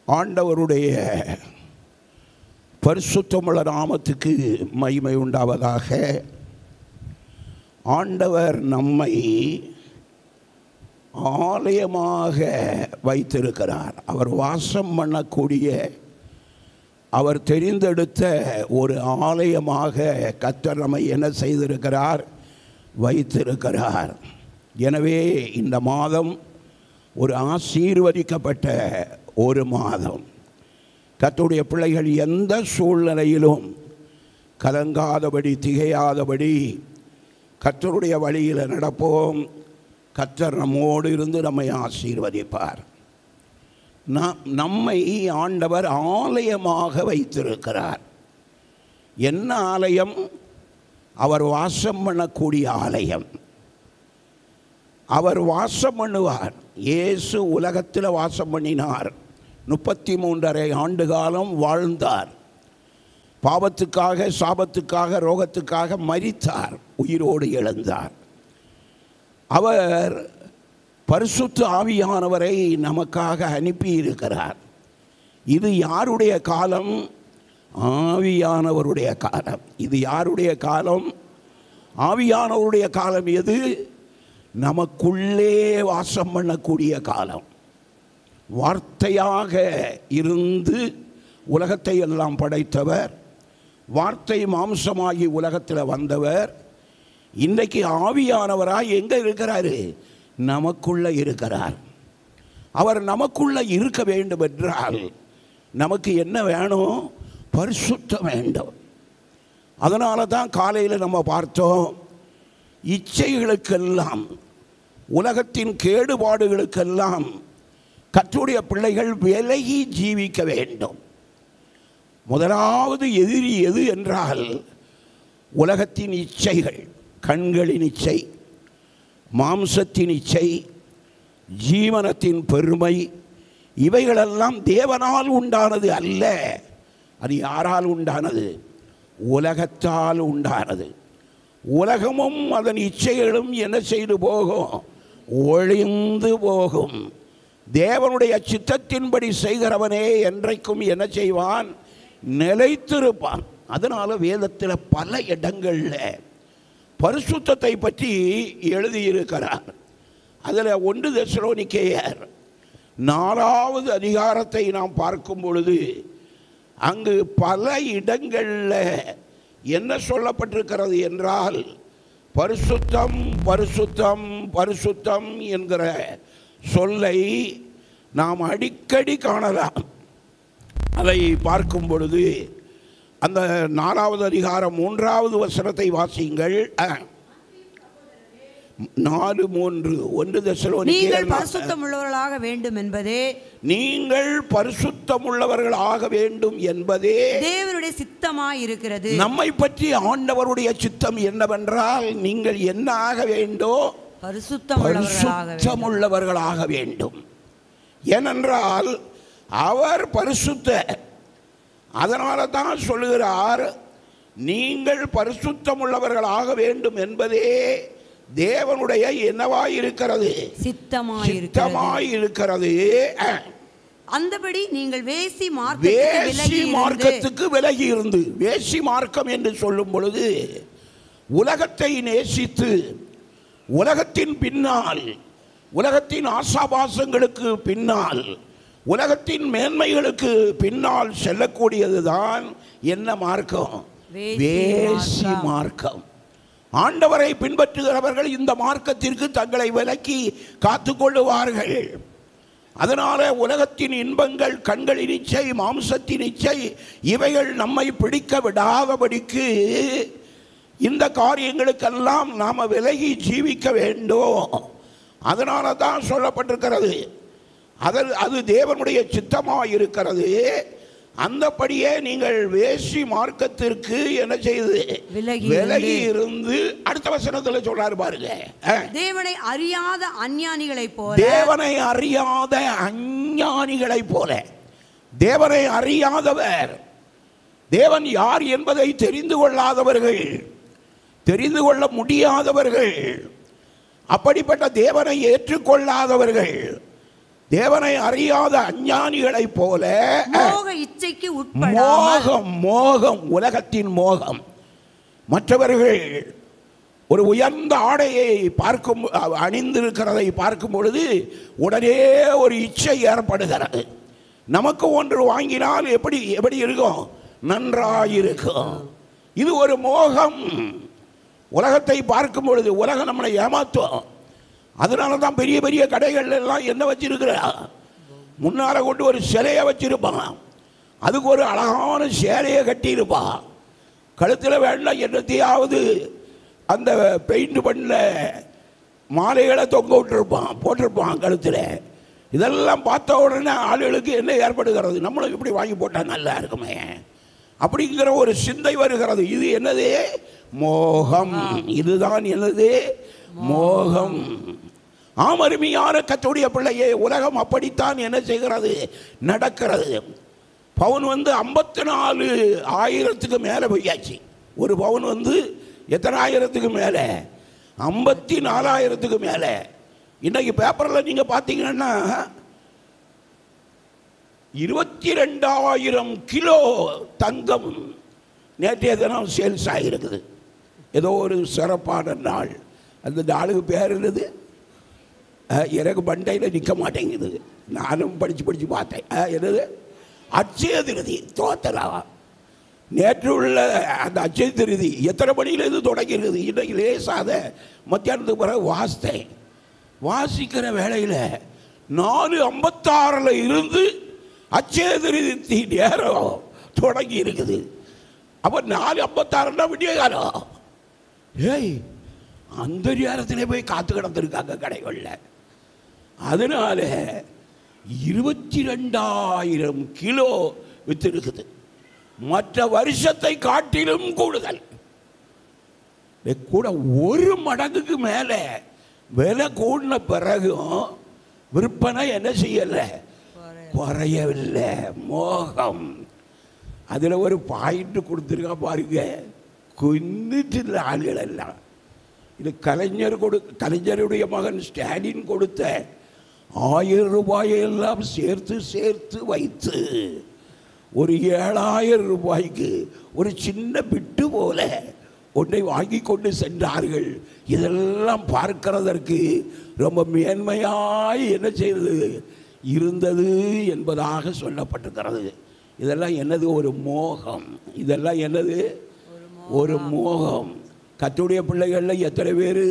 ஆண்டவருடைய பரிசுத்தமுள்ள நாமத்துக்கு மகிமை உண்டாவதாக. ஆண்டவர் நம்மை ஆலயமாக வைத்திருக்கிறார். அவர் வாசம் பண்ணக்கூடிய, அவர் தெரிந்தெடுத்த ஒரு ஆலயமாக கர்த்தர் நம்மை என்ன செய்திருக்கிறார்? வைத்திருக்கிறார். எனவே இந்த மாதம் ஒரு ஆசீர்வதிக்கப்பட்ட ஒரு மாதம். கர்த்தருடைய பிள்ளைகள் எந்த சூழ்நிலையிலும் கலங்காதபடி, திகையாதபடி கர்த்தருடைய வழியில் நடப்போம். கர்த்தர் நம்மோடு இருந்து நம்மை ஆசீர்வதிப்பார். நம்மை ஆண்டவர் ஆலயமாக வைத்திருக்கிறார். என்ன ஆலயம்? அவர் வாசம் பண்ணக்கூடிய ஆலயம். அவர் வாசம் பண்ணுவார். இயேசு உலகத்தில் வாசம் பண்ணினார். 33.5 ஆண்டு காலம் வாழ்ந்தார். பாவத்துக்காக, சாபத்துக்காக, ரோகத்துக்காக மரித்தார், உயிரோடு எழுந்தார். அவர் பரிசுத்த ஆவியானவரை நமக்காக அனுப்பியிருக்கிறார். இது யாருடைய காலம்? ஆவியானவருடைய காலம். இது யாருடைய காலம்? ஆவியானவருடைய காலம். எது? நமக்குள்ளே வாசம் பண்ணக்கூடிய காலம். வார்த்தையாக இருந்து உலகத்தை எல்லாம் படைத்தவர், வார்த்தை மாம்சமாகி உலகத்தில் வந்தவர், இன்றைக்கு ஆவியானவராய் எங்கே இருக்கிறாரு? நமக்குள்ள இருக்கிறார். அவர் நமக்குள்ள இருக்க வேண்டும் என்றால் நமக்கு என்ன வேணும்? பரிசுத்தம் வேண்டும். அதனால தான் காலையில் நம்ம பார்த்தோம், இச்சைகளுக்கெல்லாம், உலகத்தின் கேடுபாடுகளுக்கெல்லாம் கர்த்தருடைய பிள்ளைகள் விலகி ஜீவிக்க வேண்டும். முதலாவது எதிரி எது என்றால் உலகத்தின் இச்சைகள். கண்களின் இச்சை, மாம்சத்தின் இச்சை, ஜீவனத்தின் பெருமை, இவைகளெல்லாம் தேவனால் உண்டானது அல்ல. அது யாரால் உண்டானது? உலகத்தால் உண்டானது. உலகமும் அதன் இச்சைகளும் என்ன செய்து போகும்? ஒழிந்து போகும். தேவனுடைய சித்தத்தின்படி செய்கிறவனே என்றைக்கும் என்ன செய்வான்? நிலைத்திருப்பான். அதனால வேதத்தில் பல இடங்களில் பரிசுத்தத்தை பற்றி எழுதியிருக்கிறார். அதில் 1 தெசலோனிக்கேயர் 4வது அதிகாரத்தை நாம் பார்க்கும் பொழுது அங்கு பல இடங்களில் என்ன சொல்லப்பட்டிருக்கிறது என்றால், பரிசுத்தம் பரிசுத்தம் பரிசுத்தம் என்கிற சொல்லை நாம் அடிக்கடி காணலாம். அதை பார்க்கும் பொழுது அந்த 4வது அதிகாரம் 3வது வசனத்தை வாசியுங்கள். 4:3 1 தெசலோனிக்கேயர் பரிசுத்தமுள்ளவர்களாக வேண்டும் என்பதே, நீங்கள் பரிசுத்தமுள்ளவர்களாக வேண்டும் என்பதே தேவனுடைய சித்தமாய் இருக்கிறது. நம்மை பற்றி ஆண்டவருடைய சித்தம் என்னவென்றால், நீங்கள் என்ன ஆக வேண்டும்? பரிசுத்தமுள்ளவர்களாக வேண்டும். ஏனென்றால் அவர் பரிசுத்தர். அதனால தான் சொல்லுகிறார், நீங்கள் பரிசுத்தமுள்ளவர்களாக வேண்டும் என்பதே தேவனுடைய என்னவாய் இருக்கிறது? சித்தமாய் இருக்கிறது. அந்தபடி நீங்கள் வேசி மார்க்கத்துக்கு விலகி இருந்து, வேசி மார்க்கம் என்று சொல்லும் பொழுது உலகத்தை நேசித்து, உலகத்தின் பின்னால், உலகத்தின் ஆசாபாசங்களுக்கு பின்னால், உலகத்தின் மேன்மைகளுக்கு பின்னால் செல்லக்கூடியதுதான் என்ன மார்க்கம்? வேசி மார்க்கம். ஆண்டவரை பின்பற்றுகிறவர்கள் இந்த மார்க்கத்திற்கு தங்களை விலக்கி காத்து கொள்ளுவார்கள். அதனால உலகத்தின் இன்பங்கள், கண்களின் இச்சை, மாம்சத்தின் இச்சை, இவைகள் நம்மை பிடிக்க விடாதபடிக்கு இந்த காரியங்களுக்கெல்லாம் நாம் விலகி ஜீவிக்க வேண்டும். அதனால தான் சொல்லப்பட்டிருக்கிறது. அது தேவனுடைய சித்தமாக இருக்கிறது. அந்தபடியே நீங்கள் வேசி மார்க்கத்திற்கு என்ன செய்து விலகி இருந்து, அடுத்த வசனத்தில் சொல்றாரு பாருங்க, தேவனை அறியாத அஞ்ஞானிகளைப் போல, தேவனை அறியாத அஞ்ஞானிகளைப் போல. தேவனை அறியாதவர், தேவன் யார் என்பதை தெரிந்து கொள்ளாதவர்கள், தெரிந்து கொள்ள முடியாதவர்கள், அப்படிப்பட்ட தேவனை ஏற்றுக்கொள்ளாதவர்கள், தேவனை அறியாத அஞ்ஞானிகளைப் போல மோக இச்சைக்கு உட்படாமல் மோகம் உலகத்தின் மோகம். மற்றவர்கள் ஒரு உயர்ந்த ஆடையை பார்க்கும் அணிந்திருக்கிறதை பார்க்கும் பொழுது உடனே ஒரு இச்சை ஏற்படுகிறது. நமக்கு ஒன்று வாங்கினால் எப்படி எப்படி இருக்கும்? நன்றாயிருக்கும். இது ஒரு மோகம். உலகத்தை பார்க்கும் பொழுது உலகம் நம்மளை ஏமாத்தும். அதனால தான் பெரிய பெரிய கடைகள் எல்லாம் என்ன வச்சிருக்கிறா, முன்னால கொண்டு ஒரு சிலையை வச்சிருப்பான், அதுக்கு ஒரு அழகான சேலையை கட்டியிருப்பான், கழுத்தில் வேண்டாம் என்னத்தையாவது அந்த பெயிண்ட் பண்ண மாலைகளை தொங்க விட்டுருப்பான், போட்டிருப்பான் கழுத்தில். இதெல்லாம் பார்த்த உடனே ஆளுகளுக்கு என்ன ஏற்படுகிறது? நம்மளும் இப்படி வாங்கி போட்டால் நல்லா இருக்குமே அப்படிங்கிற ஒரு சிந்தை வருகிறது. இது என்னது? மோகம். இதுதான் என்னது? மோகம். ஆமருமையான கர்த்தருடைய பிள்ளையே, உலகம் அப்படித்தான் என்ன செய்கிறது? நடக்கிறது. பவுன் 54,000க்கு மேலே போயாச்சு. ஒரு பவுன் எத்தனை ஆயிரத்துக்கு மேலே? 54,000க்கு மேலே. இன்னைக்கு பேப்பரில் நீங்கள் பார்த்தீங்கன்னா 22,000 கிலோ தங்கம் நேற்றைய தினம் சேல்ஸ் ஆகிருக்குது. ஏதோ ஒரு சிறப்பான நாள். அந்த நாளுக்கு பேர் என்னது? எனக்கு பண்டையில் நிற்க மாட்டேங்குது. நானும் படித்து பார்த்தேன். என்னது? அட்சய திருதி. தோத்தரா நேற்று உள்ள அந்த அட்சய திருதி எத்தனை மணியிலேருந்து தொடங்கிருக்குது? இன்றைக்கு லேசாத மத்தியானத்துக்கு பிறகு வாசித்தேன். வாசிக்கிற வேளையில் 4:56 இருந்து அட்சய திருதி நேரம் தொடங்கி இருக்குது. அப்போ 4:56 விடிய காலம். ஏய், அந்த நேரத்திலே போய் காத்து கிடந்திருக்காங்க கடைகளில். அதனால 22,000 கிலோ வித்து இருக்குது. மற்ற வருஷத்தை காட்டிலும் கூடுதல். கூட 1 மடங்குக்கு மேலே விலை கூடின பிறகும் விற்பனை என்ன செய்யலை? குறையவில்லை. மோகம். அதில் ஒரு பாயிண்ட் கொடுத்துருக்கா பாருங்க. கொன்னுட்டு ஆளுகள் எல்லாம். இது கலைஞருடைய மகன் ஸ்டாலின் கொடுத்த 1000 ரூபாயெல்லாம் சேர்த்து வைத்து ஒரு 7,000 ரூபாய்க்கு ஒரு சின்ன பிட்டு போல ஒன்றை வாங்கி கொண்டு சென்றார்கள். இதெல்லாம் பார்க்கிறதற்கு ரொம்ப மேன்மையாய் என்ன செய்தது இருந்தது என்பதாக சொல்லப்பட்டிருக்கிறது. இதெல்லாம் என்னது? ஒரு மோகம். இதெல்லாம் என்னது? ஒரு மோகம். கர்த்தருடைய பிள்ளைகளில் எத்தனை பேர்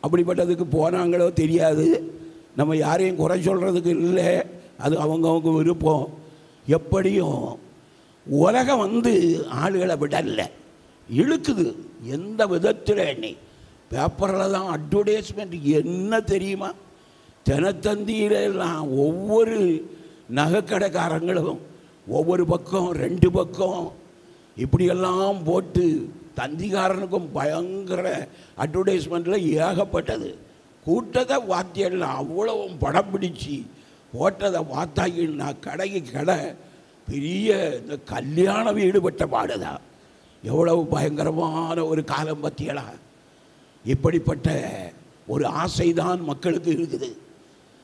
அப்படிப்பட்டதுக்கு போனாங்களோ தெரியாது. நம்ம யாரையும் குறை சொல்கிறதுக்கு இல்லை, அது அவங்கவுங்க விருப்பம். எப்படியும் உலகம் ஆளுகளை விடல, இழுக்குது. எந்த விதத்தில் நீ பேப்பரில் தான் அட்வர்டைஸ்மெண்ட் என்ன தெரியுமா? தினத்தந்தியில எல்லாம் ஒவ்வொரு நகைக்கடைக்காரங்களும் ஒவ்வொரு பக்கம் 2 பக்கம் இப்படியெல்லாம் போட்டு தந்திகாரனுக்கும் பயங்கர அட்வர்டைஸ்மெண்ட்டில் ஏகப்பட்டது. கூட்டத்தை வாத்தியெல்லாம் அவ்வளவும் படம் பிடிச்சி போட்டதை பார்த்தாங்கன்னா கடைக்கு கடை பெரிய இந்த கல்யாண வீடு பட்ட பாடுதான். எவ்வளவு பயங்கரமான ஒரு காலம் பற்றியலா. இப்படிப்பட்ட ஒரு ஆசை தான் மக்களுக்கு இருக்குது.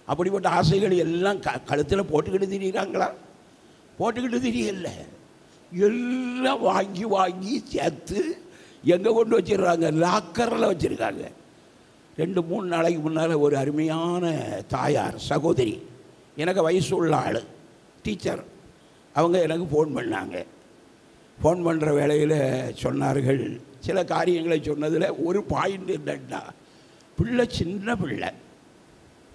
அப்படிப்பட்ட ஆசைகள் எல்லாம் கழுத்தில் போட்டுக்கிட்டு திரிகிறாங்களா? போட்டுக்கிட்டு தெரியல. எல்லாம் வாங்கி சேர்த்து எங்கே கொண்டு வச்சிடுறாங்க? லாக்கரில் வச்சுருக்காங்க. 2-3 நாளைக்கு முன்னால் ஒரு அருமையான தாயார் சகோதரி, எனக்கு வயசு உள்ள ஆள், டீச்சர், அவங்க எனக்கு ஃபோன் பண்ணாங்க. ஃபோன் பண்ணுற வேளையில் சொன்னார்கள், சில காரியங்களை சொன்னதில் ஒரு பாயிண்ட் என்னன்னா, பிள்ளை சின்ன பிள்ளை,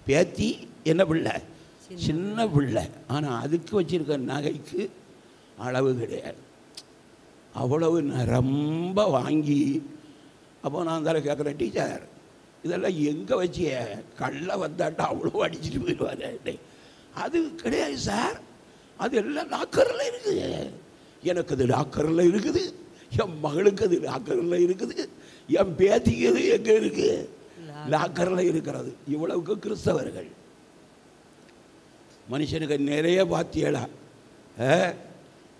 பேத்தி என்ன பிள்ளை? சின்ன பிள்ளை. ஆனால் அதுக்கு வச்சிருக்க நகைக்கு அளவு கிடையாது. அவ்வளவு ரொம்ப வாங்கி. அப்போ நான் தான் கேட்குறேன், டீச்சர் இதெல்லாம் எங்கே வச்சு கள்ள வந்தாட்டா அவ்வளோ அடிச்சுட்டு போயிடுவார். அது கிடையாது சார், அது எல்லாம் லாக்கரில் இருக்குது. எனக்கு அது லாக்கரில் இருக்குது, என் மகளுக்கு அது லாக்கரில் இருக்குது, என் பேத்திக்கு அது எங்கே இருக்குது? லாக்கரில் இருக்கிறது. இவ்வளவுக்கு கிறிஸ்தவர்கள். மனுஷனுக்கு நிறைய பாத்தியலா.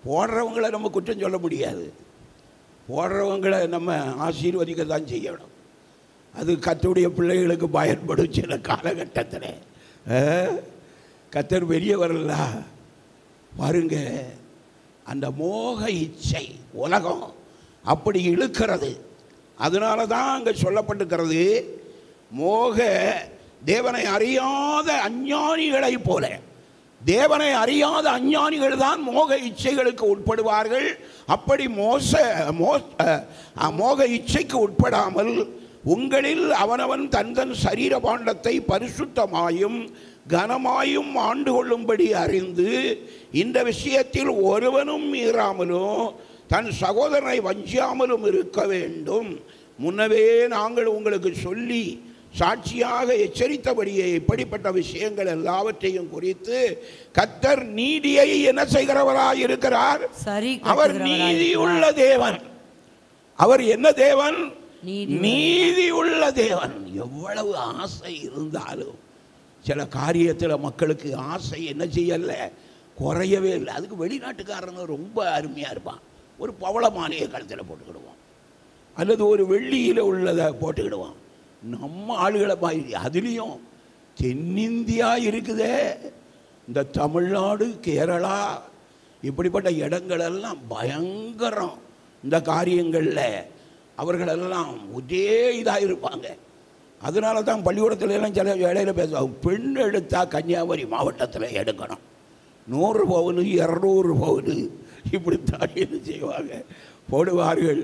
போடுறவங்களை நம்ம குற்றம் சொல்ல முடியாது. போடுறவங்களை நம்ம ஆசீர்வதிக்க தான் செய்யணும். அது கர்த்தருடைய பிள்ளைகளுக்கு பயன்படும் சில காலகட்டத்தில். கர்த்தர் பெரியவர் இல்ல பாருங்க. அந்த மோக இச்சை உலகம் அப்படி இழுக்கிறது. அதனால தான் அங்கே சொல்லப்பட்டிருக்கிறது, மோக தேவனை அறியாத அஞ்ஞானிகளை போல. தேவனை அறியாத அஞ்ஞானிகள் தான் மோக இச்சைகளுக்கு உட்படுவார்கள். அப்படி மோக இச்சைக்கு உட்படாமல் உங்களில் அவனவன் தன் தன் சரீர பாண்டத்தை பரிசுத்தமாயும் கனமாயும் ஆண்டு கொள்ளும்படி அறிந்து, இந்த விஷயத்தில் ஒருவனும் மீறாமலும் தன் சகோதரனை வஞ்சியாமலும் இருக்க வேண்டும். முன்னவே நாங்கள் உங்களுக்கு சொல்லி சாட்சியாக எச்சரித்தபடியே இப்படிப்பட்ட விஷயங்கள் எல்லாவற்றையும் குறித்து கர்த்தர் நீதியை என்ன செய்கிறவராய் இருக்கிறார்? அவர் நீதியுள்ள தேவன். அவர் என்ன தேவன்? நீதியுள்ள தேவன். எவ்வளவு ஆசை இருந்தாலும் சில காரியத்தில் மக்களுக்கு ஆசை என்ன செய்யல, குறையவே இல்லை. அதுக்கு வெளிநாட்டுக்காரங்க ரொம்ப அருமையாக இருப்பான். ஒரு பவள மாலையை கழுத்தில் போட்டுக்கிடுவான், அல்லது ஒரு வெள்ளியில் உள்ளதை போட்டுக்கிடுவான். நம்ம ஆளுகளை மாதிரி அதுலேயும் தென்னிந்தியா இருக்குதே, இந்த தமிழ்நாடு கேரளா இப்படிப்பட்ட இடங்களெல்லாம் பயங்கரம். இந்த காரியங்களில் அவர்களெல்லாம் ஒரே இதாக இருப்பாங்க. அதனால தான் பள்ளிக்கூடத்துல எல்லாம் சில வேலையில் பேசுவாங்க, பெண் எடுத்தால் கன்னியாகுமரி மாவட்டத்தில் எடுக்கணும், 100 பவுனு 200 பவுனு இப்படித்தான் என்ன செய்வாங்க, போடுவார்கள்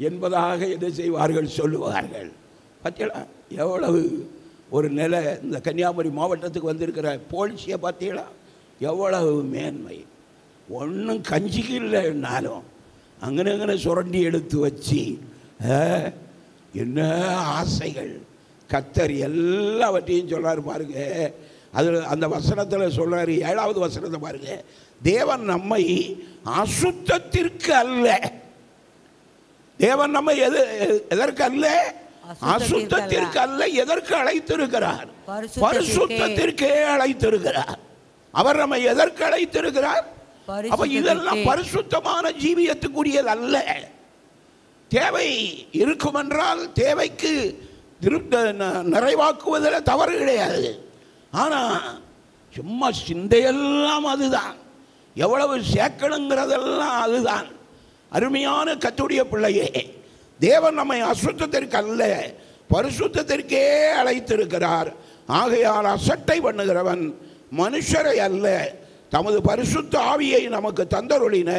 என்பதாக என்ன செய்வார்கள் சொல்லுவார்கள். பார்த்தீங்களா எவ்வளவு ஒரு நிலை இந்த கன்னியாகுமரி மாவட்டத்துக்கு வந்திருக்கிற போலீஸியை பார்த்தீங்களா, எவ்வளவு மேன்மை. ஒன்றும் கஞ்சிக்கு இல்லைன்னாலும் அங்கனங்கன சுரண்டி எடுத்து வச்சு என்ன ஆசைகள். கர்த்தர் எல்லாவற்றையும் சொல்றாரு பாருங்க. அதில் அந்த வசனத்தில் சொல்றாரு, 7வது வசனத்தை பாருங்க. தேவன் நம்மை அசுத்தத்திற்கு அல்ல, தேவன் நம்மை எதற்கு அல்ல? அசுத்தத்திற்கு அல்ல. எதற்கு அழைத்திருக்கிறார்? பரிசுத்தத்திற்கே அழைத்திருக்கிறார். அவர் நம்மை எதற்கு அழைத்திருக்கிறார்? அப்ப இதெல்லாம் பரிசுத்தமான ஜீவியத்துக்குரியது அல்ல. தேவை இருக்கும் என்றால் தேவைக்கு நிறைவாக்குவதில் தவறு கிடையாது. ஆனால் சும்மா சிந்தையெல்லாம் அதுதான், எவ்வளவு சேர்க்கணுங்கிறதெல்லாம் அதுதான். அருமையான கர்த்தருடைய பிள்ளையே, தேவன் நம்மை அசுத்தத்திற்கு அல்ல பரிசுத்தத்திற்கே அழைத்திருக்கிறார். ஆகையால் அசட்டை பண்ணுகிறவன் மனுஷரை அல்ல, தமது பரிசுத்த ஆவியை நமக்கு தந்தருளின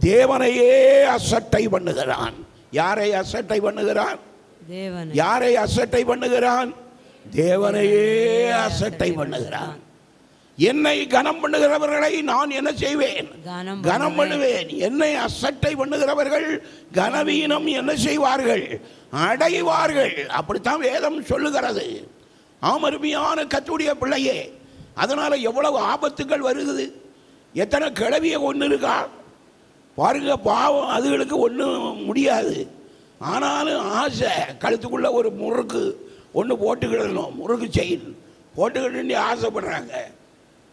தேவனையே அசட்டை பண்ணுகிறான். யாரை அசட்டை பண்ணுகிறான்? யாரை அசட்டை பண்ணுகிறான்? தேவனையே அசட்டை பண்ணுகிறான். என்னை கனம் பண்ணுகிறவர்களை நான் என்ன செய்வேன்? கனம் பண்ணுவேன். என்னை அசட்டை பண்ணுகிறவர்கள் கனவீனம் என்ன செய்வார்கள்? அடைவார்கள். அப்படித்தான் வேதம் சொல்லுகிறது. அருமையான கர்த்தருடைய பிள்ளையே, அதனால எவ்வளவு ஆபத்துகள் வருகிறது. எத்தனை கிளவிய ஒன்று இருக்கா பாருங்க. பாவம் அதுகளுக்கு ஒன்றும் முடியாது. ஆனாலும் ஆசை, கழுத்துக்குள்ள ஒரு முறுக்கு ஒன்று போட்டுக்கிடணும், முறுக்கு செயின் போட்டுக்கிட்டு ஆசைப்படுறாங்க.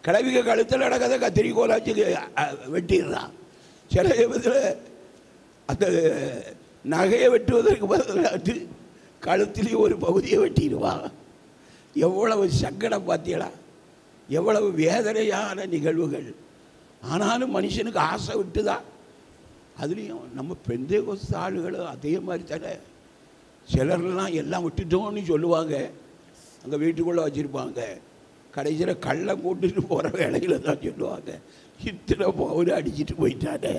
கிளவிக கழுத்தில் நடக்கிறத கத்திரிக்கோலாச்சு வெட்டிடுறான். சில விதத்தில் அந்த நகையை வெட்டுவதற்கு பதிலாட்டு கழுத்திலேயே ஒரு பகுதியை வெட்டிடுவான். எவ்வளவு சங்கடம் பார்த்தீங்களா, எவ்வளவு வேதனையான நிகழ்வுகள். ஆனாலும் மனுஷனுக்கு ஆசை விட்டுதான். அதுலேயும் நம்ம பெந்தேகோஸ்து ஆளுகளும் அதே மாதிரி தானே. சிலர்லாம் எல்லாம் விட்டுட்டோன்னு சொல்லுவாங்க, அங்கே வீட்டுக்குள்ளே வச்சுருப்பாங்க. கடைசியில் கள்ளை கூட்டுட்டு போகிற வேலையில் தான் சொல்லுவாங்க, இத்தனை பவுன் அடிச்சுட்டு போயிட்டானே.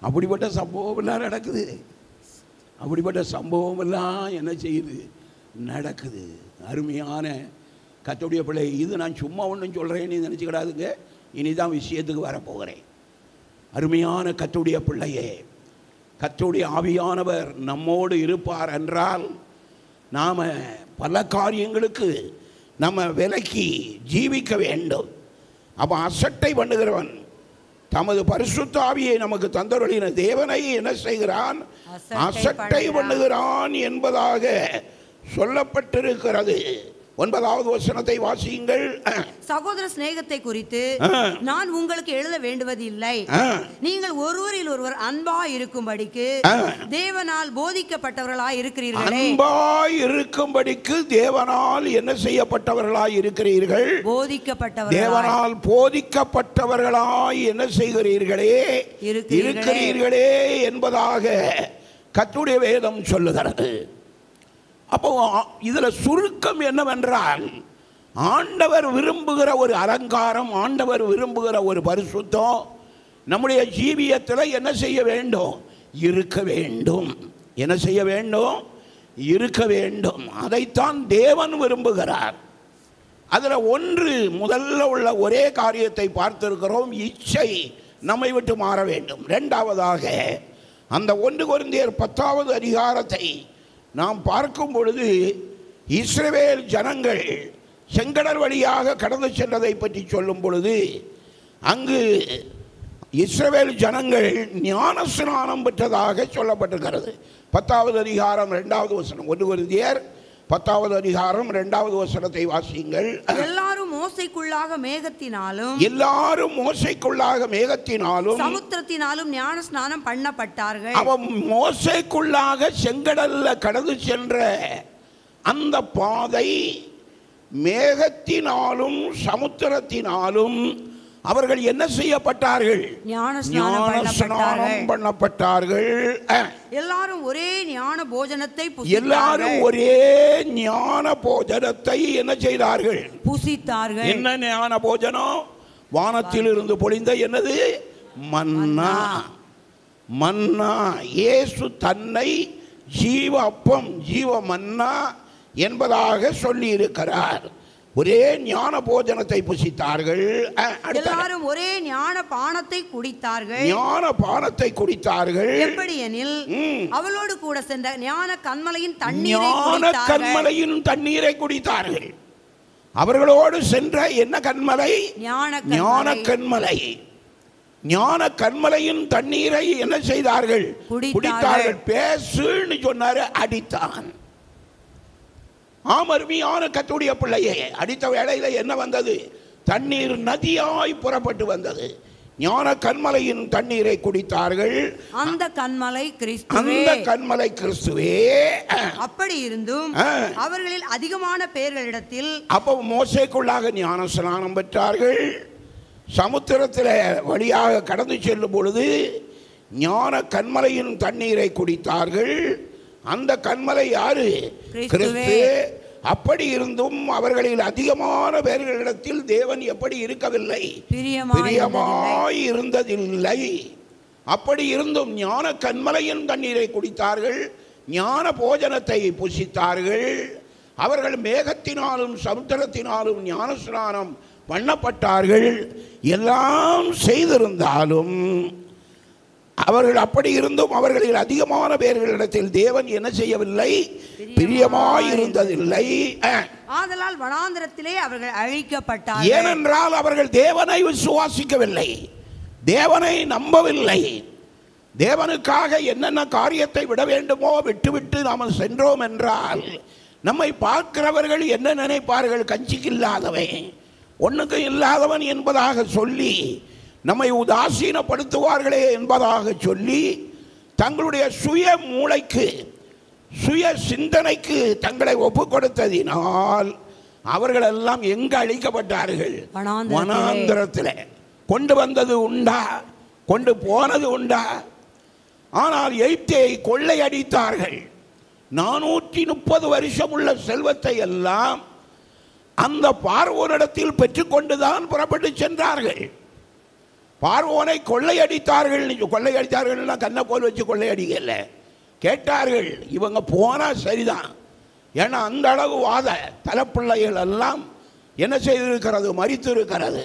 அப்படிப்பட்ட சம்பவமெல்லாம் நடக்குது. அப்படிப்பட்ட சம்பவமெல்லாம் என்ன செய்யுது? நடக்குது. அருமையான கர்த்தருடைய பிள்ளை, இது நான் சும்மா ஒன்றும் சொல்கிறேன்னு நினச்சிக்கிடாதுங்க. இனிதான் விஷயத்துக்கு வரப்போகிறேன். அருமையான கர்த்தருடைய பிள்ளையே, கர்த்தருடைய ஆவியானவர் நம்மோடு இருப்பார் என்றால் நாம் பல காரியங்களுக்கு நம்ம விலக்கி ஜீவிக்க வேண்டும். அப்போ அசட்டை பண்ணுகிறவன் தமது பரிசுத்த ஆவியை நமக்கு தந்தருளின தேவனை என்ன செய்கிறான்? அசட்டை பண்ணுகிறான் என்பதாக சொல்லப்பட்டிருக்கிறது. 9வது வசனத்தை வாசியுங்கள். சகோதர சிநேகத்தை குறித்து நான் உங்களுக்கு எழுத வேண்டுவதில்லை, நீங்கள் ஒருவரில் ஒருவர் அன்பாய் இருக்கும்படிக்கு தேவனால் போதிக்கப்பட்டவர்களாய் இருக்கிறீர்களே. அன்பாய் இருக்கும்படிக்கு தேவனால் என்ன செய்யப்பட்டவர்களாய் இருக்கிறீர்கள்? போதிக்கப்பட்டவர்கள். தேவனால் போதிக்கப்பட்டவர்களாய் என்ன செய்கிறீர்களே? இருக்கிறீர்களே என்பதாக கர்த்தருடைய வேதம் சொல்லுகிறது. அப்போ இதுல சுருக்கம் என்னவென்றால், ஆண்டவர் விரும்புகிற ஒரு அலங்காரம், ஆண்டவர் விரும்புகிற ஒரு பரிசுத்தம் நம்முடைய ஜீவியத்தில் என்ன செய்ய வேண்டும்? இருக்க வேண்டும். என்ன செய்ய வேண்டும்? இருக்க வேண்டும். அதைத்தான் தேவன் விரும்புகிறார். அதில் ஒன்று, முதல்ல உள்ள ஒரே காரியத்தை பார்த்திருக்கிறோம், இச்சை நம்மை விட்டு மாற வேண்டும். இரண்டாவதாக அந்த 1 கொரிந்தியர் 10வது அதிகாரத்தை நாம் பார்க்கும் பொழுது, இஸ்ரவேல் ஜனங்கள் செங்கடல் வழியாக கடந்து சென்றதை பற்றி சொல்லும் பொழுது, அங்கு இஸ்ரவேல் ஜனங்கள் ஞானஸ்நானம் பெற்றதாக சொல்லப்பட்டிருக்கிறது. 10வது அதிகாரம் 2வது வசனம். 1 கொரிந்தியர் 10வது அதிகாரம் 2வது வசனத்தை வாசியுங்கள். எல்லாரும் மோசைக்குள்ளாக மேகத்தினாலும், எல்லாரும் மோசைக்குள்ளாக மேகத்தினாலும் சமுத்திரத்தினாலும் ஞான ஸ்நானம் பண்ணப்பட்டார்கள். அவன் மோசைக்குள்ளாக செங்கடல்ல கடந்து சென்ற அந்த பாதை மேகத்தினாலும் சமுத்திரத்தினாலும் அவர்கள் என்ன செய்யப்பட்டார்கள்? ஞானஸ்நானம் பண்ணப்பட்டார்கள். எல்லாரும் ஒரே ஞான போஜனத்தை எல்லாரும் ஒரே ஞான போஜனத்தை என்ன செய்தார்கள்? புசித்தார்கள். என்ன ஞான போஜனம்? வானத்தில் இருந்து பொழிந்த என்னது? மன்னா. மன்னா. இயேசு தன்னை ஜீவ அப்பம், ஜீவ மன்னா என்பதாக சொல்லி இருக்கிறார். ஒரே ஞான போஜனத்தை புசித்தார்கள். எல்லாரும் ஒரே ஞான பானத்தை குடித்தார்கள். ஞான பானத்தை குடித்தார்கள். எப்படி எனில், அவளோடு கூட சென்ற ஞான கன்மலையின் தண்ணீரை குடித்தார்கள். அவர்களோடு சென்ற என்ன கன்மலை? ஞான கன்மலை. ஞான கன்மலையின் தண்ணீரை என்ன செய்தார்கள்? குடித்தார்கள். பேசுன்னு சொன்னாரு, அடித்தான். அருமையான கர்த்தருடைய பிள்ளையே, அடித்த வேளையில என்ன வந்தது? தண்ணீர் நதியாய் புறப்பட்டு வந்தது. ஞான கன்மலையின் தண்ணீரை குடித்தார்கள். அந்த கன்மலை கிறிஸ்துவே. அந்த கன்மலை கிறிஸ்துவே. அப்படி இருந்தும் அவர்களில் அதிகமான பேர்களிடத்தில், அப்போ மோசேக்குள்ளாக ஞான ஸ்நானம் பெற்றார்கள். சமுத்திரத்தில் வழியாக கடந்து செல்லும் பொழுது ஞான கன்மலையின் தண்ணீரை குடித்தார்கள். அந்த கன்மலை யாரு? கிறிஸ்து. அப்படி இருந்தும் அவர்களில் அதிகமான பேர்களிடத்தில் தேவன் எப்படி இருக்கவில்லை? பிரியமாய் இருந்ததில்லை. அப்படி இருந்தும் ஞான கன்மலையின் தண்ணீரை குடித்தார்கள். ஞான போஜனத்தை புசித்தார்கள். அவர்கள் மேகத்தினாலும் சமுத்திரத்தினாலும் ஞானஸ்நானம் பண்ணப்பட்டார்கள். எல்லாம் செய்திருந்தாலும் அவர்கள் அப்படி இருந்தும் அவர்களில் அதிகமான பேர்களிடத்தில் தேவன் என்ன செய்யவில்லை? பிரியமாயிருந்ததில்லை. ஆதலால் வனாந்திரத்திலே அவர்கள் அழிக்கப்பட்டார்கள். ஏனென்றால் அவர்கள் தேவனை விசுவாசிக்கவில்லை, தேவனை நம்பவில்லை. தேவனுக்காக என்னென்ன காரியத்தை விட வேண்டுமோ விட்டுவிட்டு நாம் சென்றோம் என்றால் நம்மை பார்க்கிறவர்கள் என்ன நினைப்பார்கள்? கஞ்சிக்கு இல்லாதவன், ஒன்றுக்கு இல்லாதவன் என்பதாக சொல்லி நம்மை உதாசீனப்படுத்துவார்களே என்பதாக சொல்லி தங்களுடைய சுய மூளைக்கு, சுய சிந்தனைக்கு தங்களை ஒப்பு கொடுத்ததினால் அவர்கள் எல்லாம் எங்க அழிக்கப்பட்டார்கள்? வனாந்திரத்தில். கொண்டு வந்தது உண்டா? கொண்டு போனது உண்டா? ஆனால் எய்ப்தை கொள்ளையடித்தார்கள். 430 வருஷம் உள்ள செல்வத்தை எல்லாம் அந்த பார்வோனிடத்தில் பெற்றுக்கொண்டுதான் புறப்பட்டு சென்றார்கள். பார்வோனை கொள்ளையடித்தார்கள். கொள்ளையடித்தார்கள்னா கண்ணை போல் வச்சு கொள்ளையடிக்கல, கேட்டார்கள். இவங்க போனா சரிதான். ஏன்னா அந்த அளவு வாத தலைப்பிள்ளைகள் எல்லாம் என்ன செய்திருக்கிறது? மரித்து இருக்கிறது.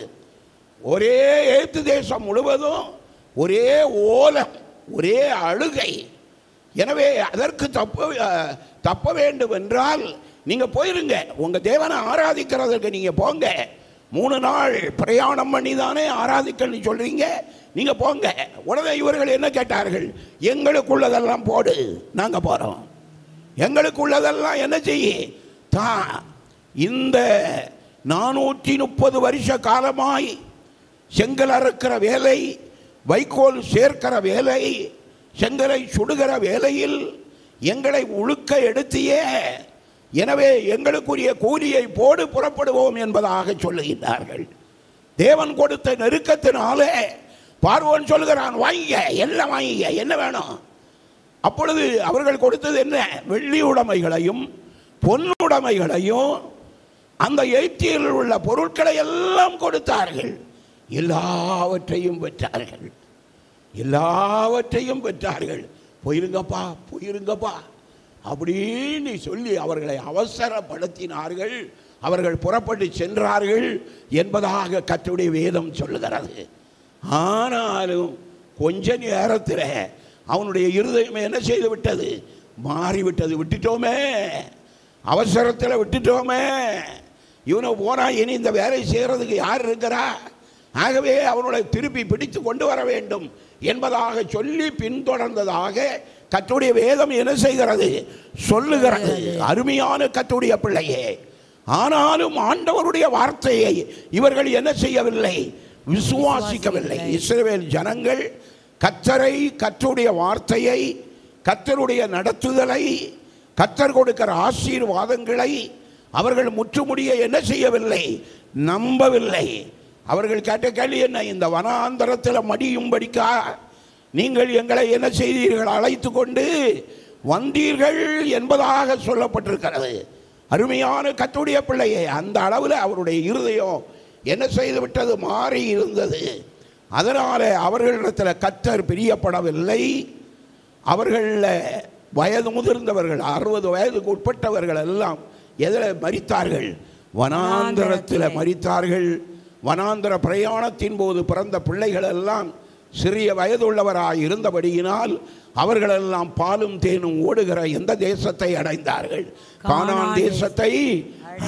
ஒரே எகிப்து தேசம் முழுவதும் ஒரே ஓலம், ஒரே அழுகை. எனவே அதற்கு தப்ப வேண்டும் என்றால் நீங்க போயிருங்க, உங்க தேவனை ஆராதிக்கிறதுக்கு நீங்க போங்க. 3 நாள் பிரயாணம் பண்ணி தானே ஆராதிக்கன்னு சொல்றீங்க, நீங்க போங்க. உடனே இவர்கள் என்ன கேட்டார்கள்? எங்களுக்குள்ளதெல்லாம் போடு, நாங்க போறோம். எங்களுக்குள்ளதெல்லாம் என்ன செய்ய? இந்த 430 வருஷ காலமாய் செங்கல் அறுக்கிற வேலை, வைக்கோல் சேர்க்கிற வேலை, செங்கலை சுடுகிற வேலையில் எங்களை உழுக்க எடுத்தியே, எனவே எங்களுக்குரிய கூலியை போடு, புறப்படுவோம் என்பதாக சொல்லுகின்றார்கள். தேவன் கொடுத்த நெருக்கத்தினாலே பார்வோன் சொல்லுகிறான், வாங்கிக்க, எல்லாம் வாங்கிக்க, என்ன வேணும்? அப்பொழுது அவர்கள் கொடுத்தது என்ன? வெள்ளி உடைமைகளையும் பொன்னுடைமைகளையும் அந்த எய்த்தியில் உள்ள பொருட்களை எல்லாம் கொடுத்தார்கள். எல்லாவற்றையும் பெற்றார்கள், எல்லாவற்றையும் பெற்றார்கள். போயிருங்கப்பா, போயிருங்கப்பா அப்படின்னு சொல்லி அவர்களை அவசரப்படுத்தினார்கள். அவர்கள் புறப்பட்டு சென்றார்கள் என்பதாக கர்த்தருடைய வேதம் சொல்லுகிறது. ஆனாலும் கொஞ்ச நேரத்தில் அவனுடைய இருதயம் என்ன செய்து விட்டது? மாறிவிட்டது. விட்டுட்டோமே, அவசரத்தில் விட்டுட்டோமே, இவனை போனா இனி இந்த வேலை செய்கிறதுக்கு யார் இருக்கிறா? ஆகவே அவனுடைய திருப்பி பிடித்து கொண்டு வர வேண்டும் என்பதாக சொல்லி பின்தொடர்ந்ததாக கர்த்தருடைய வேதம் என்ன செய்கிறது? சொல்லுகிறது. அருமையான கர்த்தருடைய பிள்ளையே, ஆனாலும் ஆண்டவருடைய வார்த்தையை இவர்கள் என்ன செய்யவில்லை? விசுவாசிக்கவில்லை. இஸ்ரவேல் ஜனங்கள் கர்த்தரை, கர்த்தருடைய வார்த்தையை, கர்த்தருடைய நடத்துதலை, கர்த்தர் கொடுக்கிற ஆசீர்வாதங்களை அவர்கள் முற்றுமுடிய என்ன செய்யவில்லை? நம்பவில்லை. அவர்கள் கேட்ட கேள்வி என்ன? இந்த வனாந்தரத்தில் மடியும்படிக்கா நீங்கள் எங்களை என்ன செய்தீர்கள்? அழைத்து கொண்டு வந்தீர்கள் என்பதாக சொல்லப்பட்டிருக்கிறது. அருமையான கர்த்தருடைய பிள்ளையே, அந்த அளவில் அவருடைய இருதயம் என்ன செய்து விட்டது? மாறி இருந்தது. அதனால அவர்களிடத்தில் கர்த்தர் பிரியப்படவில்லை. அவர்களில் வயது முதிர்ந்தவர்கள், 60 வயதுக்கு உட்பட்டவர்கள் எல்லாம் எதில் மரித்தார்கள்? வனாந்தரத்தில் மரித்தார்கள். வனாந்தர பிரயாணத்தின் போது பிறந்த பிள்ளைகள் எல்லாம் சிறிய வயதுள்ளவராய் இருந்தபடியினால் அவர்களெல்லாம் பாலும் தேனும் ஓடுகிற எந்த தேசத்தை அடைந்தார்கள்? கானான் தேசத்தை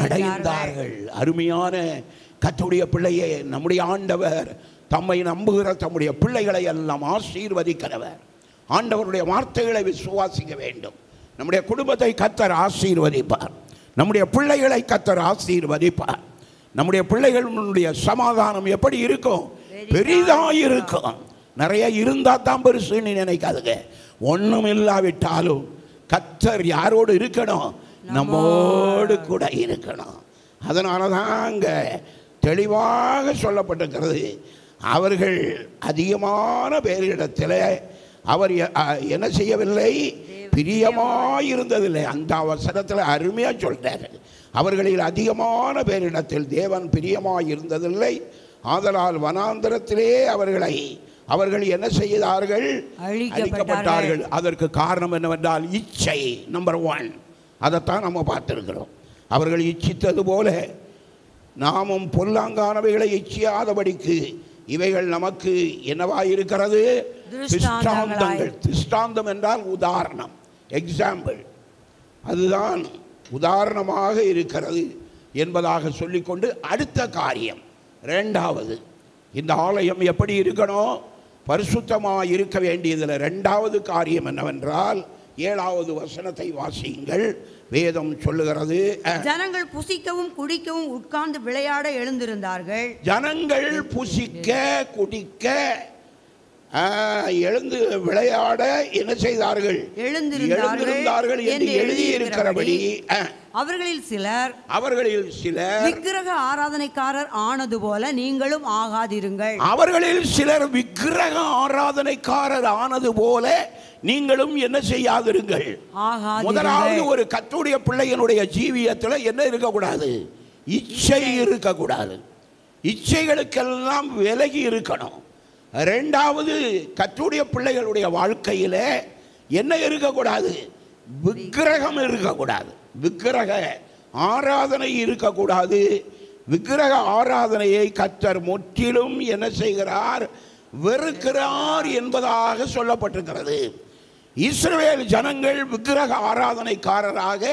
அடைந்தார்கள். அருமையான கர்த்தருடைய பிள்ளையே, நம்முடைய ஆண்டவர் தம்மை நம்புகிற தம்முடைய பிள்ளைகளை எல்லாம் ஆசீர்வதிக்கிறவர். ஆண்டவருடைய வார்த்தைகளை விசுவாசிக்க வேண்டும். நம்முடைய குடும்பத்தை கர்த்தர் ஆசீர்வதிப்பார். நம்முடைய பிள்ளைகளை கர்த்தர் ஆசீர்வதிப்பார். நம்முடைய பிள்ளைகளுடைய சமாதானம் எப்படி இருக்கும்? பெரிதாக இருக்கும். நிறைய இருந்தால் தான் பெருசுன்னு நினைக்காதுங்க. ஒன்றும் இல்லாவிட்டாலும் கர்த்தர் யாரோடு இருக்கணும்? நம்மோடு கூட இருக்கணும். அதனால தான் அங்கே தெளிவாக சொல்லப்பட்டிருக்கிறது. அவர்கள் அதிகமான பேரிடத்தில் அவர் என்ன செய்யவில்லை? பிரியமாயிருந்ததில்லை. அந்த அவசரத்தில் அருமையாக சொல்றாரு. அவர்களில் அதிகமான பேரிடத்தில் தேவன் பிரியமாயிருந்ததில்லை. ஆதலால் வனாந்தரத்திலே அவர்கள் என்ன செய்தார்கள்? அழிக்கப்பட்டார்கள். அதற்கு காரணம் என்னவென்றால் இச்சை. நம்பர் 1. அதைத்தான் நம்ம பார்த்திருக்கிறோம். அவர்கள் இச்சித்தது போல நாமும் பொல்லாங்கானவைகளை இச்சியாதபடிக்கு இவைகள் நமக்கு என்னவாயிருக்கிறது? திருஷ்டாந்தங்கள். திருஷ்டாந்தம் என்றால் உதாரணம், எக்ஸாம்பிள். அதுதான் உதாரணமாக இருக்கிறது என்பதாக சொல்லிக்கொண்டு அடுத்த காரியம், 2வது, இந்த ஆலயம் எப்படி இருக்கணும்? பரிசுத்தமாக இருக்க வேண்டியதில் 2வது காரியம் என்னவென்றால் 7வது வசனத்தை வாசியுங்கள். வேதம் சொல்லுகிறது, ஜனங்கள் புசிக்கவும் குடிக்கவும் உட்கார்ந்து விளையாட எழுந்திருந்தார்கள். ஜனங்கள் புசிக்க குடிக்க எழுந்து விளையாட என்ன செய்தார்கள்? எழுந்திருந்தார்கள் என்று எழுதியிருக்கிறபடி அவர்களில் சிலர் விக்கிரக ஆராதனைக்காரர் ஆனது போல நீங்களும் ஆகாதிருங்கள். அவர்களில் சிலர் விக்கிரக ஆராதனைக்காரர் ஆனது போல நீங்களும் என்ன செய்யாதிருங்கள்? முதலாவது ஒரு கர்த்தருடைய பிள்ளையினுடைய ஜீவியத்தில் என்ன இருக்கக்கூடாது? இச்சை இருக்கக்கூடாது. இச்சைகளுக்கெல்லாம் விலகி இருக்கணும். 2வது, கர்த்தருடைய பிள்ளைகளுடைய வாழ்க்கையில் என்ன இருக்கக்கூடாது? விக்கிரகம் இருக்கக்கூடாது. விக்கிரக ஆராதனை இருக்கக்கூடாது. விக்கிரக ஆராதனையை கர்த்தர் முற்றிலும் என்ன செய்கிறார்? வெறுக்கிறார் என்பதாக சொல்லப்பட்டிருக்கிறது. இஸ்ரவேல் ஜனங்கள் விக்கிரக ஆராதனைக்காரராக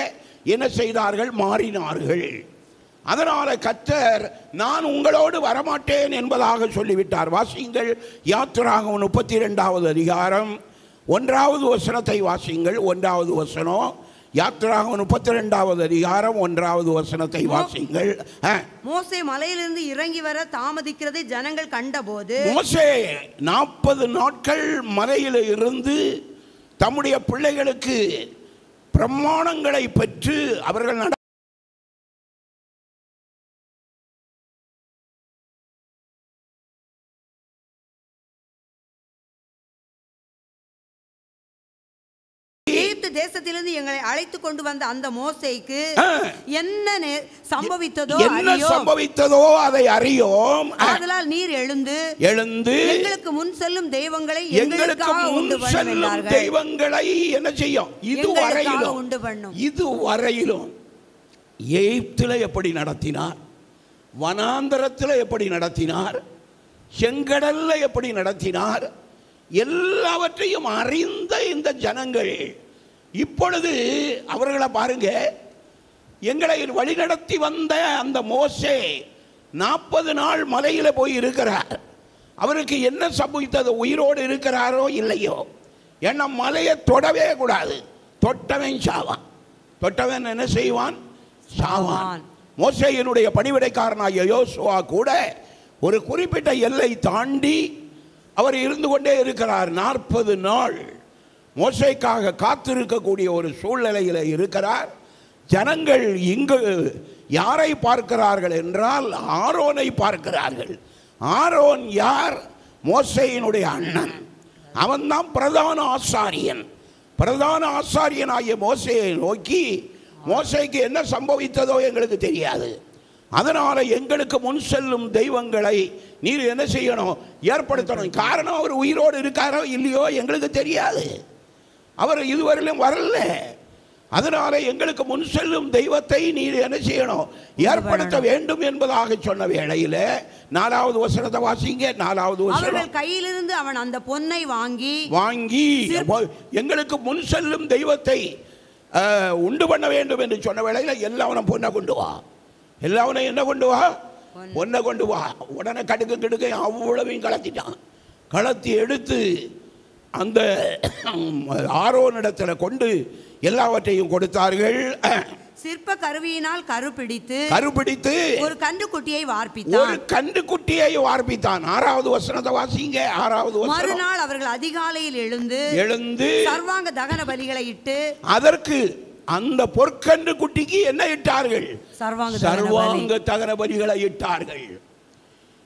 என்ன செய்தார்கள்? மாறினார்கள். அதனால கர்த்தர் நான் உங்களோடு வரமாட்டேன் என்பதாக சொல்லிவிட்டார். வாசியுங்கள், யாத்திராகமம் 32வது அதிகாரம் 1வது வசனத்தை வாசியுங்கள். 1வது வசனம், யாத்திராகமம் 32வது அதிகாரம் 1வது வசனத்தை வாசிங்கள். மோசே மலையிலிருந்து இறங்கி வர தாமதிக்கிறதை ஜனங்கள் கண்டபோது மோசே 40 நாட்கள் மலையில் இருந்து தம்முடைய பிள்ளைகளுக்கு பிரமாணங்களை பெற்று அவர்கள் தேசத்திலிருந்து எங்களை அழைத்து கொண்டு வந்த அந்த மோசேக்கு என்ன சம்பவித்ததோ அதை அறியோம். ஆதலால் நீர் எழுந்து எங்களுக்கு முன் செல்லும் தெய்வங்களை என்ன செய்யும்? இதுவரையிலும் எகிப்தில் எப்படி நடத்தினார், வனாந்தரத்தில் எப்படி நடத்தினார், செங்கடல்ல எப்படி நடத்தினார், எல்லாவற்றையும் அறிந்த இந்த ஜனங்கள் இப்பொழுது அவர்களை பாருங்க, எங்களை வழிநடத்தி வந்த அந்த மோசே 40 நாள் மலையில போய் இருக்கிறார். அவருக்கு என்ன சம்பவித்தது? உயிரோடு இருக்கிறாரோ இல்லையோ? ஏன்னா மலையை தொடவே கூடாது, தொட்டவன் சாவான். தொட்டவன் என்ன செய்வான்? சாவான். மோசேயினுடைய பணிவிடைக்காரனாகிய யோசுவா கூட ஒரு குறிப்பிட்ட எல்லை தாண்டி அவர் இருந்து கொண்டே இருக்கிறார். 40 நாள் மோசேக்காக காத்திருக்கக்கூடிய ஒரு சூழ்நிலையில் இருக்கிறார். ஜனங்கள் இங்கு யாரை பார்க்கிறார்கள் என்றால் ஆரோனை பார்க்கிறார்கள். ஆரோன் யார்? மோசேயினுடைய அண்ணன். அவன்தான் பிரதான ஆசாரியன். பிரதான ஆசாரியனாகிய மோசேயை நோக்கி, மோசேக்கு என்ன சம்பவித்ததோ எங்களுக்கு தெரியாது, அதனால எங்களுக்கு முன் செல்லும் தெய்வங்களை நீர் என்ன செய்யணும்? ஏற்படுத்தணும். காரணம், அவர் உயிரோடு இருக்காரோ இல்லையோ எங்களுக்கு தெரியாது, அவர் இதுவரையிலும் வரல. அதனால எங்களுக்கு முன் செல்லும் தெய்வத்தை நீர் என்ன செய்யணும்? ஏற்படுத்த வேண்டும் என்பதாக சொன்ன வேளையில 4வது வசனத்தை வாசிங்க. 4வது வசனம், கையிலிருந்து அவன் அந்த பொன்னை வாங்கி எங்களுக்கு முன் செல்லும் தெய்வத்தை உண்டு பண்ண வேண்டும் என்று சொன்ன வேளையில எல்லாவனும் பொண்ணை கொண்டு வா, எல்லாவனும் என்ன கொண்டு வா? பொண்ணை கொண்டு வா. உடனே கடுக்க அவ்வளவையும் கலத்திட்டான். கலத்தி எடுத்து அந்த ஆரோனிடத்தில் கொண்டு எல்லாவற்றையும் கொடுத்தார்கள். சிற்ப கருவியினால் கருப்பிடித்து ஒரு கன்றுக்குட்டியை வார்ப்பித்தான். 6வது வசனத்தை வாசிங்க. 6வது வசனம், மறுநாள் அவர்கள் அதிகாலையில் எழுந்து சர்வாங்க தகன பலிகளை இட்டு, அதற்கு அந்த பொற்கன்று குட்டிக்கு என்ன இட்டார்கள்? சர்வாங்க தகன பலிகளை இட்டார்கள்.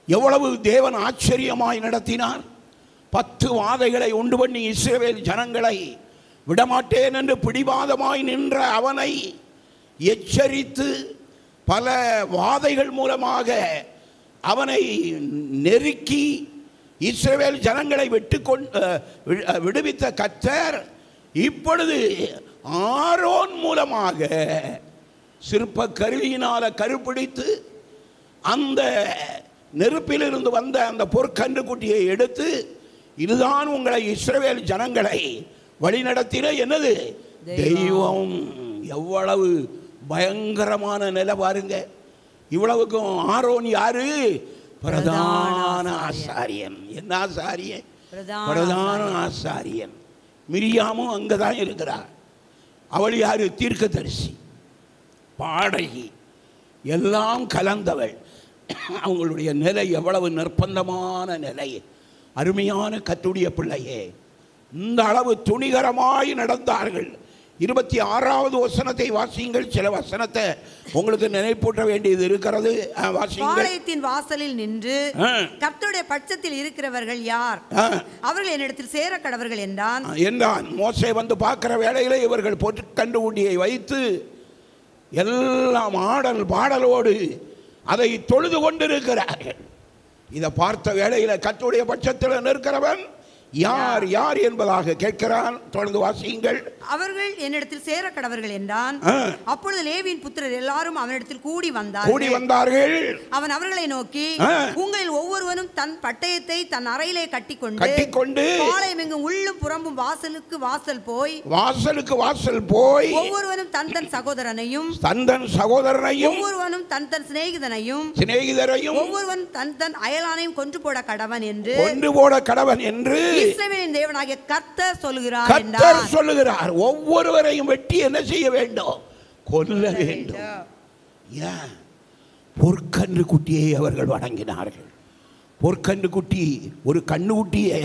எவ்வளவு தேவன் ஆச்சரியமாய் நடத்தினார்! 10 வாதைகளை உண்டு பண்ணி இஸ்ரவேல் ஜனங்களை விடமாட்டேன் என்று பிடிவாதமாய் நின்ற அவனை எச்சரித்து பல வாதைகள் மூலமாக அவனை நெருக்கி இஸ்ரவேல் ஜனங்களை விடுவித்த கர்த்தர் இப்பொழுது ஆரோன் மூலமாக சிற்ப கருவியினால கருப்பிடித்து அந்த நெருப்பிலிருந்து வந்த அந்த பொற்கன்று குட்டியை எடுத்து, இதுதான் உங்களை இஸ்ரவேல் ஜனங்களை வழிநடத்தின என்னது தெய்வம். எவ்வளவு பயங்கரமான நிலை பாருங்க. இவ்வளவுக்கும் ஆரோன் யாரு? பிரதான ஆசாரியன். என்ன ஆசாரியன்? பிரதான ஆசாரியன். மிரியாமும் அங்கதான் இருக்கிறார். அவள் யாரு? தீர்க்கதரிசி, பாடகி, எல்லாம் கலந்தவள். அவங்களுடைய நிலை எவ்வளவு நிர்பந்தமான நிலை! அருமையான கர்த்தருடைய பிள்ளையே, இந்த அளவு துணிகரமாய் நடந்தார்கள். 26வது வசனத்தை வாசியுங்கள். சில வசனத்தை உங்களுக்கு நினைப்பூட்ட வேண்டியது இருக்கிறது. பாளையத்தின் வாசலில் நின்று கர்த்தருடைய பட்சத்தில் இருக்கிறவர்கள் யார்? அவர்கள் என்னிடத்தில் சேர கடவர்கள் என்றான். மோசே வந்து பார்க்கிற வேளையிலே இவர்கள் பொற்கன்று குட்டியை வைத்து எல்லாம் ஆடல் பாடலோடு அதை தொழுது கொண்டிருக்கிறார்கள். இதை பார்த்த வேளையில கர்த்தருடைய பட்சத்தில் நிற்கிறவன் யார் யார் என்பதாக கேட்கிறான். தொடர்ந்து வாசியுங்கள். அவர்கள் என்னிடத்தில் சேர கடவர்கள் என்றான். அப்பொழுது லேவியின் புத்திரர் எல்லாரும் அவனிடத்தில் கூடி வந்தார்கள். அவன் அவர்களை நோக்கி, உங்களில் ஒவ்வொருவனும் தன் பட்டயத்தை தன் அறையிலே கட்டிக்கொண்டு பாளையம் எங்கும் உள்ளும் புறம்பும் வாசலுக்கு வாசல் போய் ஒவ்வொருவனும் தன் சகோதரனையும் ஒவ்வொருவனும் தன் சிநேகிதனையும் ஒவ்வொருவன் தன் அயலானையும் கொன்று போட கடவன் என்று இஸ்ரவேலின் தேவனாகிய கர்த்தர் சொல்லுகிறார். ஒவ்வொருவரையும் வெட்டி என்ன செய்ய வேண்டும்? கொல்ல வேண்டும். பொற்கன்று குட்டியை அவர்கள் வணங்கினார்கள். பொற்கன்று குட்டி, ஒரு கண்ணுக்குட்டியை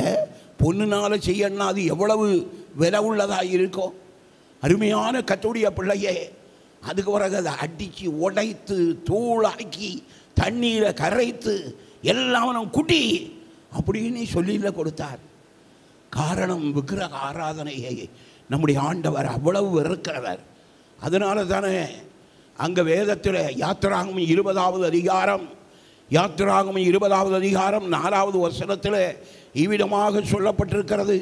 பொண்ணுனால செய்யணும், அது எவ்வளவு விலை உள்ளதாக இருக்கும். அருமையான கர்த்தருடைய பிள்ளையே, அதுக்கு பிறகு அதை அடித்து உடைத்து தூளாக்கி தண்ணீரை கரைத்து எல்லாம் குட்டி அப்படின்னு சொல்லியில் கொடுத்தார். காரணம், விக்கிரக ஆராதனையை நம்முடைய ஆண்டவர் அவ்வளவு வெறுக்கிறவர். அதனால தானே அங்கே வேதத்தில் யாத்திராகமம் 20வது அதிகாரம் 4வது வசனத்தில் இவ்விதமாக சொல்லப்பட்டிருக்கிறது.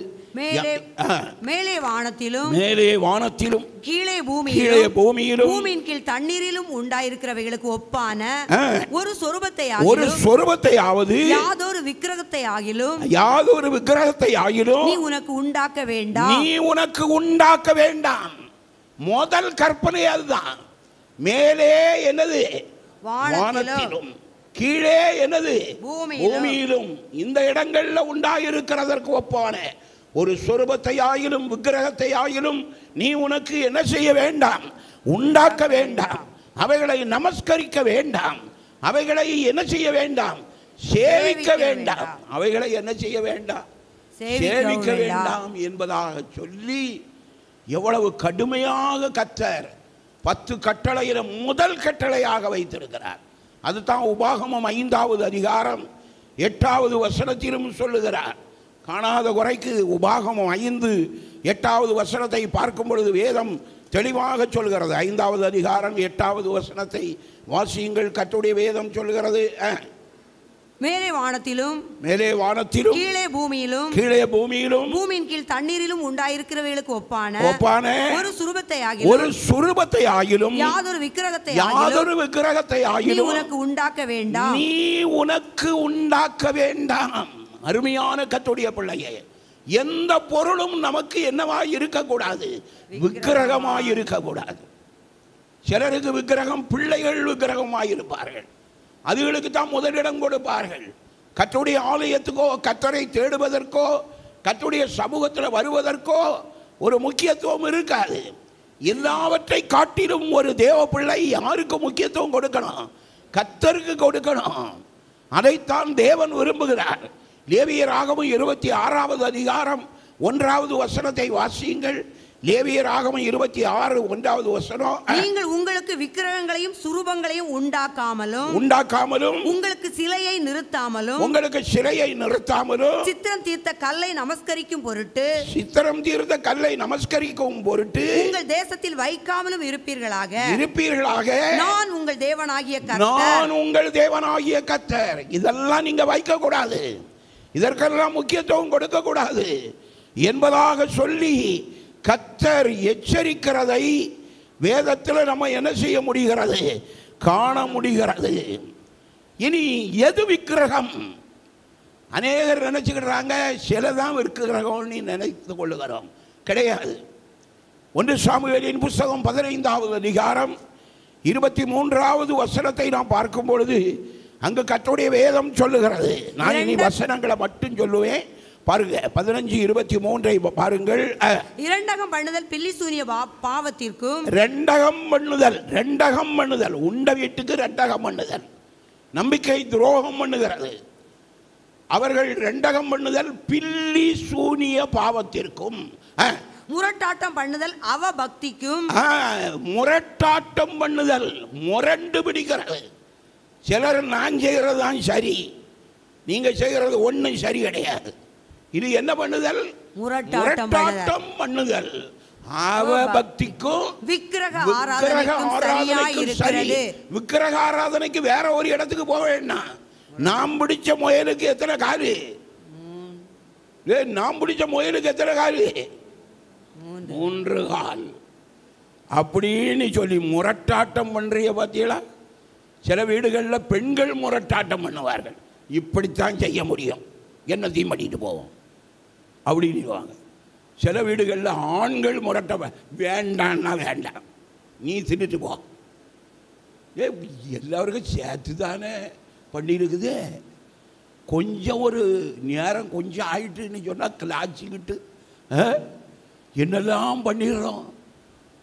மேலே வானத்திலும் கீழே பூமியிலும் பூமியின் கீழ் தண்ணீரிலும் உண்டாயிருக்கிறவைகளுக்கு ஒப்பான ஒரு சொரூபத்தையாவது யாதொரு விக்கிரகத்தை ஆகிலும் நீ உனக்கு உண்டாக்க வேண்டாம். முதல் கற்பனை அதுதான். மேலே என்னது? வானத்திலும், கீழே என்னது? பூமியிலும். இந்த இடங்கள்ல உண்டாயிருக்கிறதற்கு ஒப்பான ஒரு சொரூபத்தை ஆகிலும் விக்கிரகத்தை ஆகிலும் நீ உனக்கு என்ன செய்ய வேண்டாம்? உண்டாக்க வேண்டாம். அவைகளை நமஸ்கரிக்க வேண்டாம். அவைகளை என்ன செய்ய வேண்டாம்? சேவிக்க வேண்டாம். அவைகளை என்ன செய்ய வேண்டாம்? சேவிக்க வேண்டாம் என்பதாக சொல்லி எவ்வளவு கடுமையாக கர்த்தர் 10 கட்டளையில முதல் கட்டளையாக வைத்திருக்கிறார். அதுதான் உபாகமம் 5வது அதிகாரம் 8வது வசனத்திலும் சொல்லுகிறார். காணாத குறைக்கு உபாகமம் 5:8 வசனத்தை பார்க்கும் பொழுது வேதம் தெளிவாக சொல்கிறது. 5வது அதிகாரம் 8வது வசனத்தை வாசியுங்கள். கர்த்தருடைய வேதம் சொல்கிறது, மேலே வானத்திலும் கீழே பூமியிலும் பூமியின் கீழ் தண்ணீரிலும் உண்டாயிருக்கிறவைகளுக்கு ஒப்பான ஒரு சுரூபத்தை ஆகிலும் யாதொரு விக்கிரகத்தை ஆகிலும் நீ உனக்கு உண்டாக்க வேண்டாம். அருமையான கர்த்தருடைய பிள்ளையே, எந்த பொருளும் நமக்கு என்னவாய் இருக்கக்கூடாது? விக்கிரகமாய் இருக்கக்கூடாது. சிலருக்கு விக்கிரகம், பிள்ளைகள் விக்கிரகமாய் இருப்பார்கள். அதுகளுக்கு தான் முதலிடம் கொடுப்பார்கள். கர்த்தருடைய ஆலயத்துக்கோ, கர்த்தரை தேடுவதற்கோ, கர்த்தருடைய சமூகத்தில் வருவதற்கோ ஒரு முக்கியத்துவம் இருக்காது. எல்லாவற்றை காட்டிலும் ஒரு தேவ பிள்ளை யாருக்கு முக்கியத்துவம் கொடுக்கணும்? கர்த்தருக்கு கொடுக்கணும். அதைத்தான் தேவன் விரும்புகிறார். லேவியராகமம் 26வது அதிகாரம் 1வது வசனத்தை வாசியுங்கள். லேவியராகமம் 26:1 வசனம். நீங்கள் உங்களுக்கு விக்கிரகங்களையும் சுரூபங்களையும் உண்டாக்காமலும் உங்களுக்கு சிலையை நிறுத்தாமலும் சித்திரம் தீர்த்த கல்லை நமஸ்கரிக்கும் பொருட்டு உங்கள் தேசத்தில் வைக்காமலும் இருப்பீர்களாக நான் உங்கள் தேவனாகிய கர்த்தர். இதெல்லாம் நீங்க வைக்க கூடாது, இதற்கெல்லாம் முக்கியத்துவம் கொடுக்க கூடாது என்பதாக சொல்லி கர்த்தர் எச்சரிக்கிறதை வேதத்தில் நம்ம என்ன செய்ய முடிகிறது? காண முடிகிறது. இனி எது விக்கிரகம்? அநேகர் நினைச்சுக்கிறாங்க சிலதான் விக்கிரகம்னு நினைத்து கொள்ளுகிறோம். கிடையாது. 1 சாமுவேலின் புஸ்தகம் 15வது அதிகாரம் 23வது வசனத்தை நாம் பார்க்கும் பொழுது அங்கு கர்த்தருடைய வேதம் சொல்லுகிறது. நான் இனி வசனங்களை மட்டும் சொல்லுவேன். பாருங்க, 15:23 பாருங்கள். இரண்டகம் பண்ணுதல் பில்லி சூனிய பாவத்திற்கும், ரெண்டகம் பண்ணுதல் உண்ட வீட்டுக்கு ரெண்டகம் பண்ணுதல், நம்பிக்கை துரோகம் பண்ணுகிறது. அவர்கள் ரெண்டகம் பண்ணுதல் பில்லி சூனிய பாவத்திற்கும், முரட்டாட்டம் பண்ணுதல் அவ பக்திக்கும். முரட்டாட்டம் பண்ணுதல் முரண்டு பிடிக்கிறது. சிலர் நான் செய்கிறது தான் சரி, நீங்க செய்கிறது ஒன்றும் சரி கிடையாது. இது என்ன பண்ணுதல்? முரட்டாட்டம் பண்ணுதல். அவ பக்திக்கும் விக்கிரக ஆராதனைக்கு வேற ஒரு இடத்துக்கு போக வேண்டாம். நாம் பிடிச்ச முயலுக்கு எத்தனை காலு? நாம் பிடிச்ச முயலுக்கு எத்தனை காலு? 3 கால். அப்படின்னு சொல்லி முரட்டாட்டம் பண்றிய பார்த்தீங்களா? சில வீடுகளில் பெண்கள் முரட்டாட்டம் பண்ணுவார்கள். இப்படித்தான் செய்ய முடியும், என்னத்தையும் பண்ணிட்டு போவோம் அப்படின்னுவாங்க. சில வீடுகளில் ஆண்கள் முரட்ட வேண்டான்னா வேண்டாம், நீ தின்னுட்டு போ. எல்லாருக்கும் சேர்த்து தானே பண்ணியிருக்குது. கொஞ்சம் ஒரு நேரம் கொஞ்சம் ஆயிட்டுன்னு சொன்னால் கிளாச்சிக்கிட்டு என்னெல்லாம் பண்ணிடுறோம்.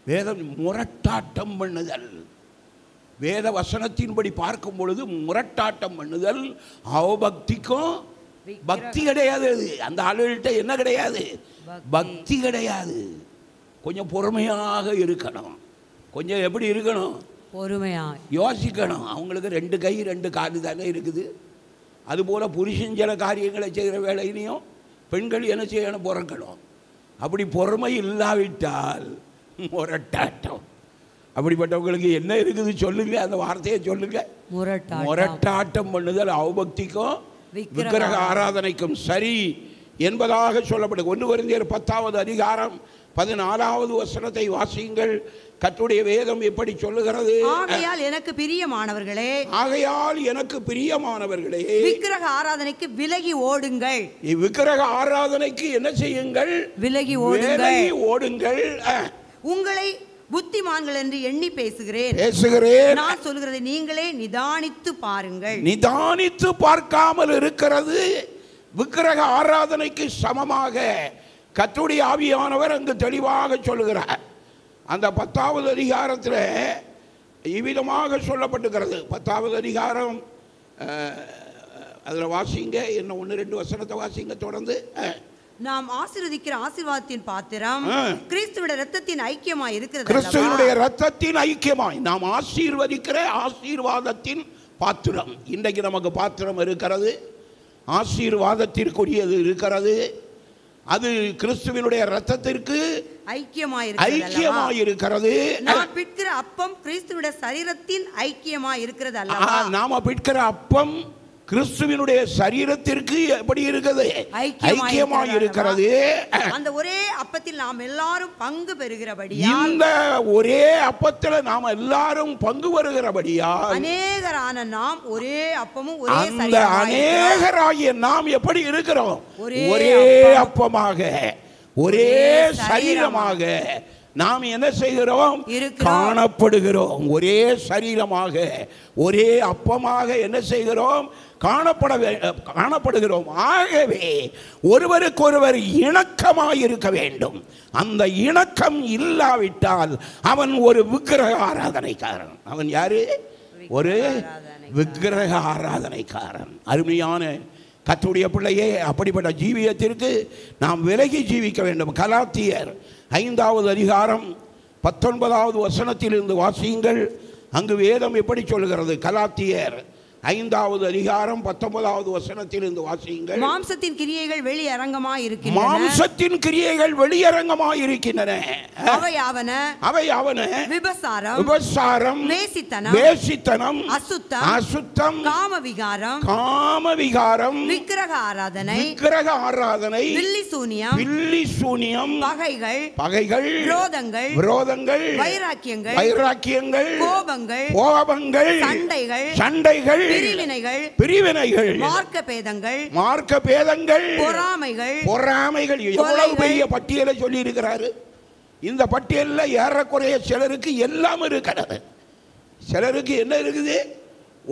வேதம் முரட்டாட்டம் பண்ணுதல், வேத வசனத்தின்படி பார்க்கும் பொழுது முரட்டாட்டம் பண்ணுதல் அவபக்திக்கும் பக்தி கிடையாது. அந்த ஆளுகிட்ட என்ன கிடையாது? பக்தி கிடையாது. கொஞ்சம் பொறுமையாக இருக்கணும். கொஞ்சம் எப்படி இருக்கணும்? பொறுமையாக யோசிக்கணும். அவங்களுக்கு 2 கை 2 காது தானே இருக்குது. அதுபோல் புருஷன் சில காரியங்களை செய்கிற வேலையிலையும் பெண்கள் என்ன செய்யணும்? பொறுக்கணும். அப்படி பொறுமை இல்லாவிட்டால் முரட்டாட்டம். அப்படிப்பட்டவங்களுக்கு என்ன இருக்குது சொல்லுங்க, அந்த வார்த்தையை சொல்லுங்க. முரட்டாட்டம் பண்ணுதல் அவபக்திக்கும் விக்கிரக ஆராதனைக்கும் சரி என்பதாக சொல்லப்படுது. 1 கொரிந்தியர் 10வது அதிகாரம் 14வது வசனத்தை வாசியுங்கள். கர்த்தருடைய வேதம் எப்படி சொல்லுகிறது? ஆகையால் எனக்கு பிரியமானவர்களே, ஆகையால் எனக்கு பிரியமானவர்களே, விக்கிரக ஆராதனைக்கு விலகி ஓடுங்கள். விக்கிரக ஆராதனைக்கு என்ன செய்யுங்கள்? விலகி ஓடுங்கள். உங்களை புத்திமான்கள் என்று எண்ணி பேசுகிறேன். நான் சொல்லுகிறதை நீங்களே நிதானித்து பாருங்கள். நிதானித்து பார்க்காமல் இருக்கிறது விக்கிரக ஆராதனைக்கு சமமாக கர்த்தருடைய ஆவியானவர் அங்கு தெளிவாக சொல்லுகிறார். அந்த 10வது அதிகாரத்தில் இவ்விதமாக சொல்லப்பட்டுகிறது. 10வது அதிகாரம் அதில் வாசிங்க, என்ன 1-2 வசனத்தை வாசிங்க தொடர்ந்து. நாம் ஆசீர்வதிக்கிற ஆசீர்வாதத்தின் பாத்திரம் கிறிஸ்துவினுடைய இரத்தத்தின் ஐக்கியமாய் இருக்கிறது. கிறிஸ்துவினுடைய இரத்தத்தின் ஐக்கியமாய் நாம் ஆசீர்வதிக்கிற ஆசீர்வாதத்தின் பாத்திரம். இன்றைக்கு நமக்கு பாத்திரம் இருக்கிறது, ஆசீர்வாதத்திற்குரியது இருக்கிறது. அது கிறிஸ்துவினுடைய இரத்தத்திற்கு ஐக்கியமாய் இருக்கிறது. நாம் பிட்கிற அப்பம் கிறிஸ்துவினுடைய சரீரத்தின் ஐக்கியமாய் இருக்கிறது அல்லவா? நாம பிட்கிற அப்பம் கிறிஸ்துவினுடைய சரீரத்திற்கு எப்படி இருக்குது? ஐக்கியமாய் இருக்கிறது. அந்த ஒரே அப்பத்தில் நாம் எல்லாரும் பங்கு பெறுகிறபடியால், இந்த ஒரே அப்பத்தில் நாம் எல்லாரும் பங்கு பெறுகிறபடியால் அநேகரான நாம் ஒரே அப்பமும் ஒரே அந்த அநேகராகிய நாம் எப்படி இருக்கிறோம்? ஒரே அப்பமாக ஒரே சரீரமாக நாம் என்ன செய்கிறோம்? காணப்படுகிறோம். ஒரே சரீரமாக ஒரே அப்பமாக என்ன செய்கிறோம்? காணப்படுகிறோம். ஆகவே ஒருவருக்கொருவர் இணக்கமாய் இருக்க வேண்டும். அந்த இணக்கம் இல்லாவிட்டால் அவன் ஒரு விக்கிரக ஆராதனைக்காரன். அவன் யாரு? ஒரு விக்கிரக ஆராதனைக்காரன். அருமையான கர்த்தருடைய பிள்ளையே, அப்படிப்பட்ட ஜீவியத்திற்கு நாம் விலகி ஜீவிக்க வேண்டும். கலாத்தியர் 5வது அதிகாரம் 19வது வசனத்திலிருந்து வாசியுங்கள். அங்கு வேதம் எப்படி சொல்கிறது? கலாத்தியர் 5வது அதிகாரம் 19வது வசனத்திலிருந்து வாசியுங்கள். மாம்சத்தின் கிரியைகள் வெளியரங்கமாய் இருக்கின்றன. மாம்சத்தின் கிரியைகள் வெளியரங்கமாய் இருக்கின்றன. அவையாவன விபசாரம், வேசித்தனம், அசுத்தம், காமவிகாரம், விக்கிரக ஆராதனை, வில்லி சூனியம், பகைகள், விரோதங்கள், வைராக்கியங்கள், கோபங்கள், சண்டைகள், பிரிவினைகள், மார்க்க பேதங்கள், பொறாமைகள். எவ்வளவு பெரிய பட்டியலை சொல்லி இருக்கிறாரு. இந்த பட்டியலில் ஏறக்குறைய சிலருக்கு எல்லாம் இருக்கிறது. சிலருக்கு என்ன இருக்குது?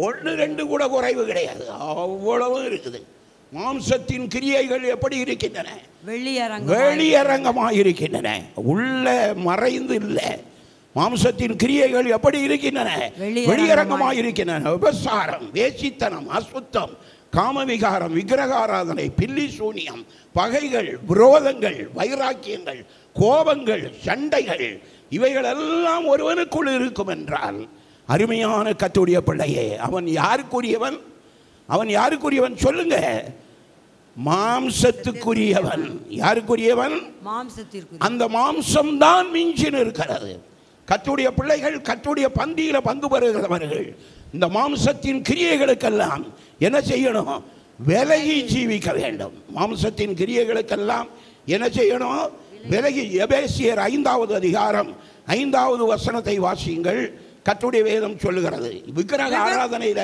1-2 கூட குறைவு கிடையாது, அவ்வளவு இருக்குது. மாம்சத்தின் கிரியைகள் எப்படி இருக்கின்றன? வெளியரங்கமாக இருக்கின்றன, உள்ள மறைந்து இல்லை. மாம்சத்தின் கிரியைகள் எப்படி இருக்கின்றன? வெளியரங்கமாக இருக்கின்றன. விபசாரம், வேசித்தனம், அசுத்தம், காமவிகாரம், விக்கிரகாராதனை, பில்லி சூனியம், பகைகள், விரோதங்கள், வைராக்கியங்கள், கோபங்கள், சண்டைகள், இவைகள் எல்லாம் ஒருவனுக்குள் இருக்கும் என்றால், அருமையான கர்த்தருடைய பிள்ளையே, அவன் யாருக்குரியவன்? அவன் யாருக்குரியவன் சொல்லுங்க? மாம்சத்துக்குரியவன். யாருக்குரியவன்? அந்த மாம்சம்தான் மிஞ்சின் இருக்கிறது. கர்த்தருடைய பிள்ளைகள் கர்த்தருடைய பந்தியில பங்கு பெறுகிறவர்கள் இந்த மாம்சத்தின் கிரியைகளுக்கெல்லாம் என்ன செய்யணும்? விலகி ஜீவிக்க வேண்டும். மாம்சத்தின் கிரியைகளுக்கெல்லாம் என்ன செய்யணும்? விலகி. எபேசியர் 5வது அதிகாரம் 5வது வசனத்தை வாசியுங்கள். கர்த்தருடைய வேதம் சொல்லுகிறது. விக்கிரக ஆராதனையில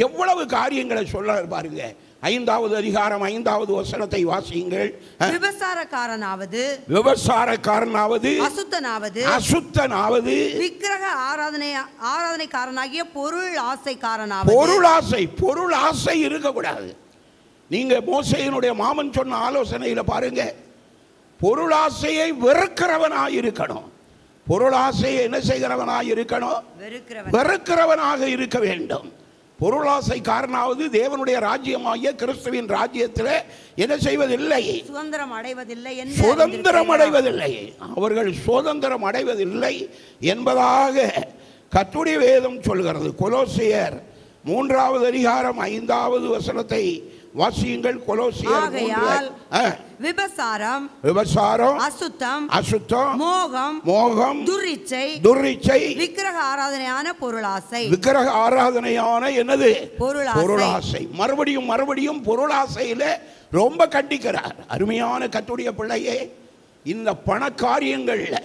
எவ்வளவு காரியங்களை சொல்ல பாருங்க. 5வது அதிகாரம் 5வது வசனத்தை வாசியுங்கள். விபசாரக்காரனாவது அசுத்தனாவது விக்கிரக ஆராதனைக்காரனாகிய பொருள் ஆசை இருக்கக்கூடாது. நீங்க மோசேயினுடைய மாமன் சொன்ன ஆலோசனையில பாருங்க, பொருளாசையை வெறுக்கிறவனாய் இருக்கணும். பொருளாசையை என்ன செய்கிறவனாய் இருக்கணும்? வெறுக்கிறவனாக இருக்க வேண்டும். பொருளாசை காரணாவது தேவனுடைய ராஜ்யமாகிய கிறிஸ்துவின் ராஜ்யத்தில் என்ன செய்வதில்லை? சுதந்திரம் அடைவதில்லை. அவர்கள் சுதந்திரம் அடைவதில்லை என்பதாக கர்த்தருடைய வேதம் சொல்கிறது. கொலோசியர் 3வது அதிகாரம் 5வது வசனத்தை வாசியுங்கள். கொலோசியர் விபசாரம், அசுத்தம், மோகம், துர்ரிச்சை, விக்கிரக ஆராதனையான என்னது? பொருளாசை. மறுபடியும் பொருளாசையில ரொம்ப கண்டிக்கிறார். அருமையான கர்த்தருடைய பிள்ளையே, இந்த பண காரியங்கள்ல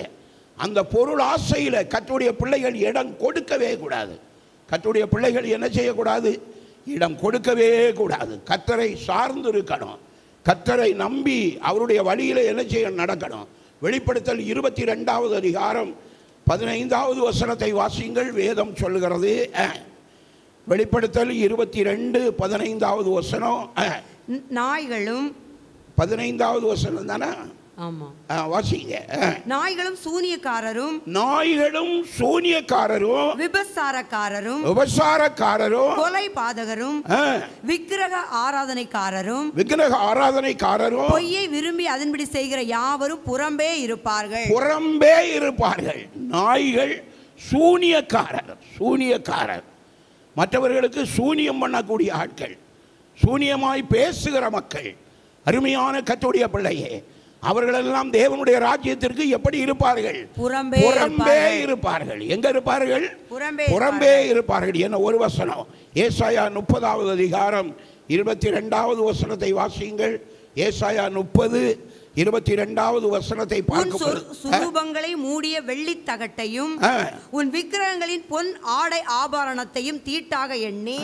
அந்த பொருள் ஆசையில கர்த்தருடைய பிள்ளைகள் இடம் கொடுக்கவே கூடாது. கர்த்தருடைய பிள்ளைகள் என்ன செய்யக்கூடாது? இடம் கொடுக்கவே கூடாது. கர்த்தரை சார்ந்து இருக்கணும். கர்த்தரை நம்பி அவருடைய வழியில என்ன செய்ய நடக்கணும். வெளிப்படுத்தல் 22வது அதிகாரம் 15வது வசனத்தை வாசியுங்கள். வேதம் சொல்லுகிறது. வெளிப்படுத்தல் 22:15வது வசனம். நாய்களும் 15வது வசனம் தானே? வாசிங்க. நாய்களும் சூனியக்காரரும், விபசாரக்காரரும், கொலைபாதகரும், விக்கிரக ஆராதனைக்காரரும், பொய்யை விரும்பி அதன்படி செய்கிற யாவரும் புறம்பே இருப்பார்கள். நாய்கள், சூனியக்காரர், மற்றவர்களுக்கு சூனியம் பண்ணக்கூடிய ஆட்கள், சூனியமாய் பேசுகிற மக்கள். அருமையான கர்த்தருடைய பிள்ளையே, அவர்களெல்லாம் தேவனுடைய ராஜ்யத்திற்கு எப்படி இருப்பார்கள்? புறம்பே இருப்பார்கள். எங்க இருப்பார்கள்? புறம்பே இருப்பார்கள். என்ன ஒரு வசனம், ஏசாயா 30வது அதிகாரம் 22வது வசனத்தை வாசியுங்கள். ஏசாயா 30:22வது வசனத்தை பார்க்கும்போது, சுரூபங்களை மூடிய வெள்ளித் தகட்டையும் உன் விக்கிரகங்களின் பொன் ஆடை ஆபரணத்தையும் தீட்டாக எண்ணி,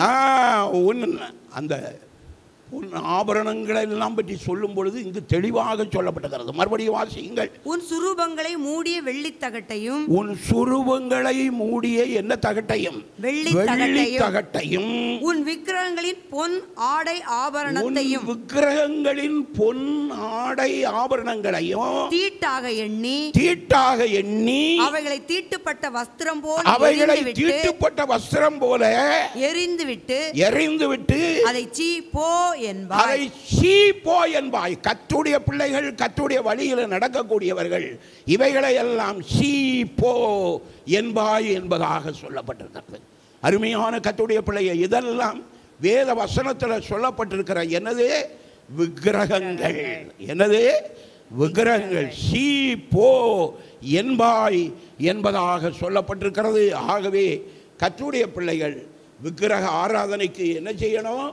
அந்த ஆபரணங்களை எல்லாம் பற்றி சொல்லும் பொழுது இங்கு தெளிவாக சொல்லப்பட்டிருக்கிறது. மறுபடியும் வாசியுங்கள். உன் சுரூபங்களை மூடிய வெள்ளித் தகட்டையும், என்ன தகட்டையும்? வெள்ளித் தகட்டையும், உன் விக்கிரகங்களின் பொன் ஆடை ஆபரணத்தையும், ஆபரணங்களையும் தீட்டாக எண்ணி, அவைகளை தீட்டுப்பட்ட வஸ்திரம் போல எறிந்துவிட்டு அதை சீ போ என்பாய். கர்த்தருடைய பிள்ளைகள், கர்த்தருடைய வழியில் நடக்கக்கூடியவர்கள் இவைகளை எல்லாம் சீ போ என்பாய் என்பதாக சொல்லப்பட்டிருக்கிறது. அருமையான கர்த்தருடைய பிள்ளையை, இதெல்லாம் வேத வசனத்தில் சொல்லப்பட்டிருக்கிற என்னது? விக்கிரகங்கள். சீ போ என்பாய் என்பதாக சொல்லப்பட்டிருக்கிறது. ஆகவே கர்த்தருடைய பிள்ளைகள் விக்கிரக ஆராதனைக்கு என்ன செய்யணும்?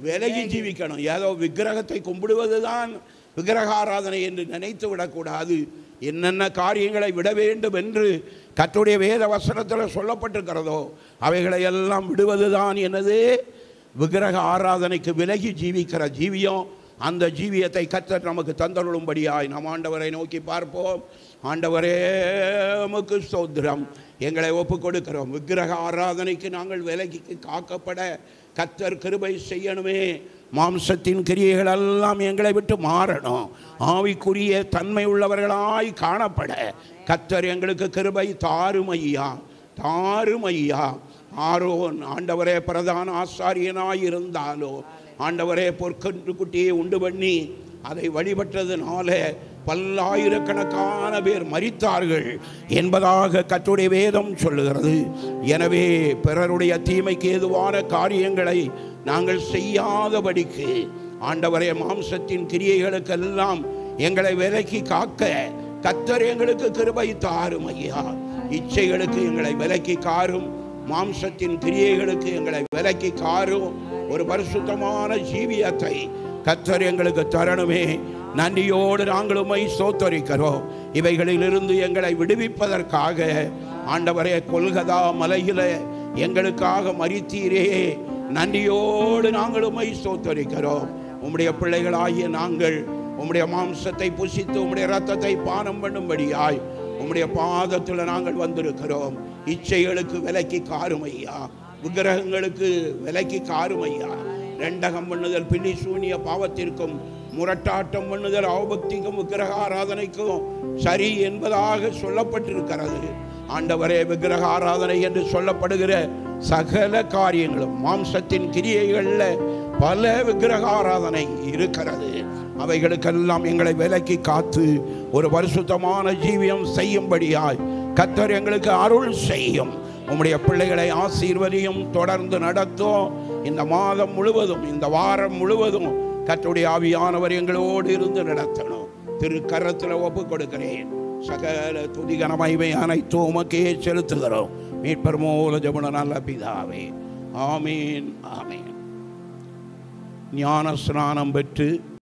விலகி ஜீவிக்கணும். ஏதோ விக்கிரகத்தை கும்பிடுவதுதான் விக்கிரக ஆராதனை என்று நினைத்து விடக்கூடாது. என்னென்ன காரியங்களை விட வேண்டும் என்று கர்த்தருடைய வேத வசனத்தில் சொல்லப்பட்டிருக்கிறதோ அவைகளை எல்லாம் விடுவதுதான் என்னது? விக்கிரக ஆராதனைக்கு விலகி ஜீவிக்கிற ஜீவியம். அந்த ஜீவியத்தை கர்த்தர் நமக்கு தந்தருளும்படியாய் நாம் ஆண்டவரை நோக்கி பார்ப்போம். ஆண்டவரே, உமக்கு ஸ்தோத்திரம். எங்களை ஒப்பு கொடுக்கிறோம். விக்கிரக ஆராதனைக்கு நாங்கள் விலகி காக்கப்பட கர்த்தர் கிருபை செய்யணுமே. மாம்சத்தின் கிரியைகள் எல்லாம் எங்களை விட்டு மாறணும். ஆவிக்குரிய தன்மை உள்ளவர்களாய் காணப்பட கர்த்தர் எங்களுக்கு கிருபை தாரும் ஐயா. ஆரோன் ஆண்டவரே பிரதான ஆசாரியனாய் இருந்தாலோ, ஆண்டவரே பொற்கன்று குட்டியை உண்டு பண்ணி அதை வழிபட்டதுனால பல்லாயிரக்கணக்கான பேர் மரித்தார்கள் என்பதாக கர்த்தருடைய வேதம் சொல்லுகிறது. எனவே பிறருடைய தீமைக்கு ஏதுவான காரியங்களை நாங்கள் செய்யாதபடிக்கு ஆண்டவரே மாம்சத்தின் கிரியைகளுக்கெல்லாம் எங்களை விலக்கி காக்க கர்த்தர் எங்களுக்கு கிருபை தாரும் ஐயா. இச்சைகளுக்கு எங்களை விலக்கி காரும், மாம்சத்தின் கிரியைகளுக்கு எங்களை விலக்கி காரும். ஒரு பரிசுத்தமான ஜீவியத்தை கர்த்தர் எங்களுக்கு தரணுமே. நன்றியோடு நாங்கள் உம்மை ஸ்தோத்தரிக்கிறோம். இவைகளிலிருந்து எங்களை விடுவிப்பதற்காக ஆண்டவரே, கொல்கதா மலையில எங்களுக்காக மரித்தீரே, நன்றியோடு நாங்கள் உம்மை ஸ்தோத்தரிக்கிறோம். உம்முடைய பிள்ளைகளாகிய நாங்கள் உம்முடைய மாம்சத்தை புசித்து உம்முடைய இரத்தத்தை பானம் பண்ணும்படியாய் உம்முடைய பாதத்தில் நாங்கள் வந்திருக்கிறோம். இச்சைகளுக்கு விலக்கி காருமையா, விக்கிரகங்களுக்கு விலக்கி காருமையா. ரெண்டகம் பண்ணுதல், பில்லி சூனிய பாவத்திற்கும் முரட்டாட்டம் பண்ணுதல், அவபக்திக்கும் விக்கிரக ஆராதனைக்கும் சரி என்பதாக சொல்லப்பட்டிருக்கிறது. ஆண்டவரே, விக்கிரக ஆராதனை என்று சொல்லப்படுகிற சகல காரியங்களும் மாம்சத்தின் கிரியைகளில் பல விக்கிரக ஆராதனை இருக்கிறது. அவைகளுக்கெல்லாம் எங்களை விலக்கி காத்து ஒரு பரிசுத்தமான ஜீவியம் செய்யும்படியாய் கர்த்தர் எங்களுக்கு அருள் செய்யும். உம்முடைய பிள்ளைகளை ஆசீர்வதியும், தொடர்ந்து நடத்தும். இந்த மாதம் முழுவதும், இந்த வாரம் முழுவதும் கர்த்தருடைய ஆவியானவர் எங்களோடு இருந்து நடத்தணும். திருக்கரத்தில் ஒப்பு கொடுக்கிறேன். சகல துதிகன மகிமை அனைத்தும் உமக்கே செலுத்துகிறோம். மீட்பர் மூல ஜெபன நல்ல பிதாவே, ஆமீன், ஆமீன். ஞான ஸ்நானம் பெற்று